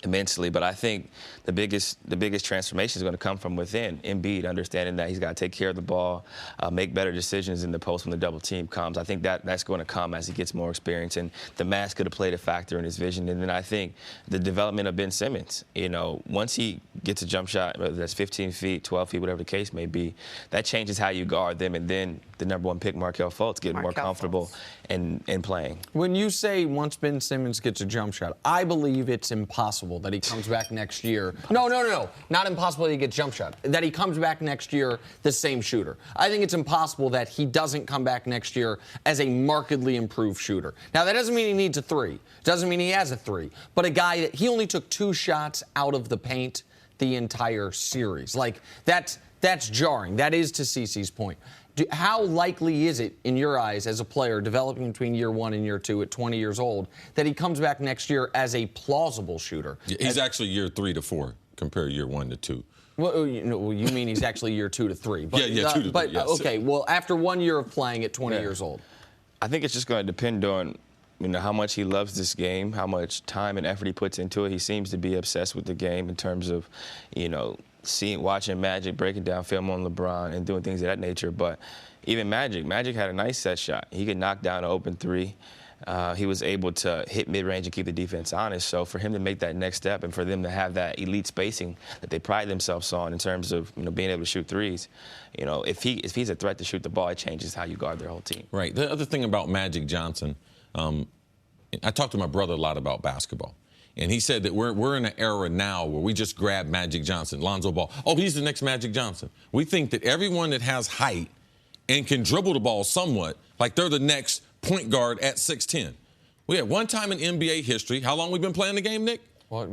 immensely, but I think the biggest transformation is going to come from within. Embiid, understanding that he's got to take care of the ball, make better decisions in the post when the double team comes. I think that's going to come as he gets more experience, and the mask could have played a factor in his vision. And then I think the development of Ben Simmons, once he gets a jump shot, whether that's 15 feet, 12 feet, whatever the case may be, that changes how you guard them, and then the number 1 pick, Markelle Fultz, getting more comfortable in playing. When you say once Ben Simmons gets a jump shot, I believe it's impossible that he comes back next year. No. Not impossible that he gets jump shot. That he comes back next year the same shooter. I think it's impossible that he doesn't come back next year as a markedly improved shooter. Now, that doesn't mean he needs a 3. Doesn't mean he has a 3. But a guy that he only took 2 shots out of the paint the entire series. Like, that's jarring. That is to CeCe's point. How likely is it, in your eyes, as a player developing between year 1 and year 2 at 20 years old, that he comes back next year as a plausible shooter? Yeah, he's actually year 3 to 4 compared to year 1 to 2. Well, you mean he's actually year 2 to 3. But, 2 to 3, but, yes. Okay, well, after 1 year of playing at 20 years old. I think it's just going to depend on how much he loves this game, how much time and effort he puts into it. He seems to be obsessed with the game in terms of, watching Magic, breaking down film on LeBron and doing things of that nature. But even Magic had a nice set shot. He could knock down an open 3. He was able to hit mid-range and keep the defense honest. So for him to make that next step and for them to have that elite spacing that they pride themselves on in terms of being able to shoot 3s, if he's a threat to shoot the ball, it changes how you guard their whole team. Right. The other thing about Magic Johnson, I talked to my brother a lot about basketball. And he said that we're in an era now where we just grab Magic Johnson, Lonzo Ball. Oh, he's the next Magic Johnson. We think that everyone that has height and can dribble the ball somewhat, like they're the next point guard at 6'10". We had one time in NBA history, how long we've been playing the game, Nick? what,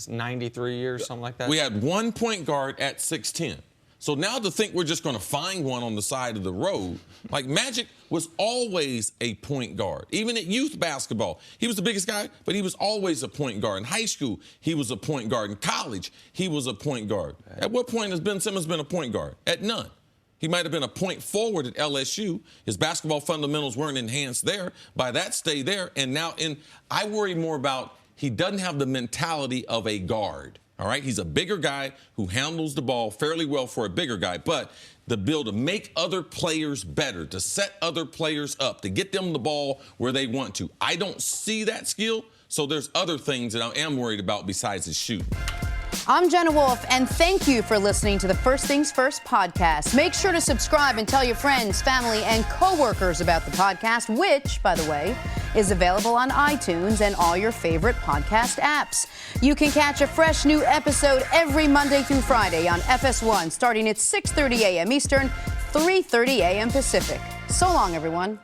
93 years, something like that? We had one point guard at 6'10". So now to think we're just going to find one on the side of the road, like Magic was always a point guard. Even at youth basketball, he was the biggest guy, but he was always a point guard. In high school, he was a point guard. In college, he was a point guard. At what point has Ben Simmons been a point guard? At none. He might have been a point forward at LSU. His basketball fundamentals weren't enhanced there. By that, stay there. And now I worry more about he doesn't have the mentality of a guard. All right, he's a bigger guy who handles the ball fairly well for a bigger guy, but the ability to make other players better, to set other players up, to get them the ball where they want to. I don't see that skill, so there's other things that I am worried about besides his shooting. I'm Jenna Wolf, and thank you for listening to the First Things First podcast. Make sure to subscribe and tell your friends, family, and coworkers about the podcast, which, by the way, is available on iTunes and all your favorite podcast apps. You can catch a fresh new episode every Monday through Friday on FS1, starting at 6:30 a.m. Eastern, 3:30 a.m. Pacific. So long, everyone.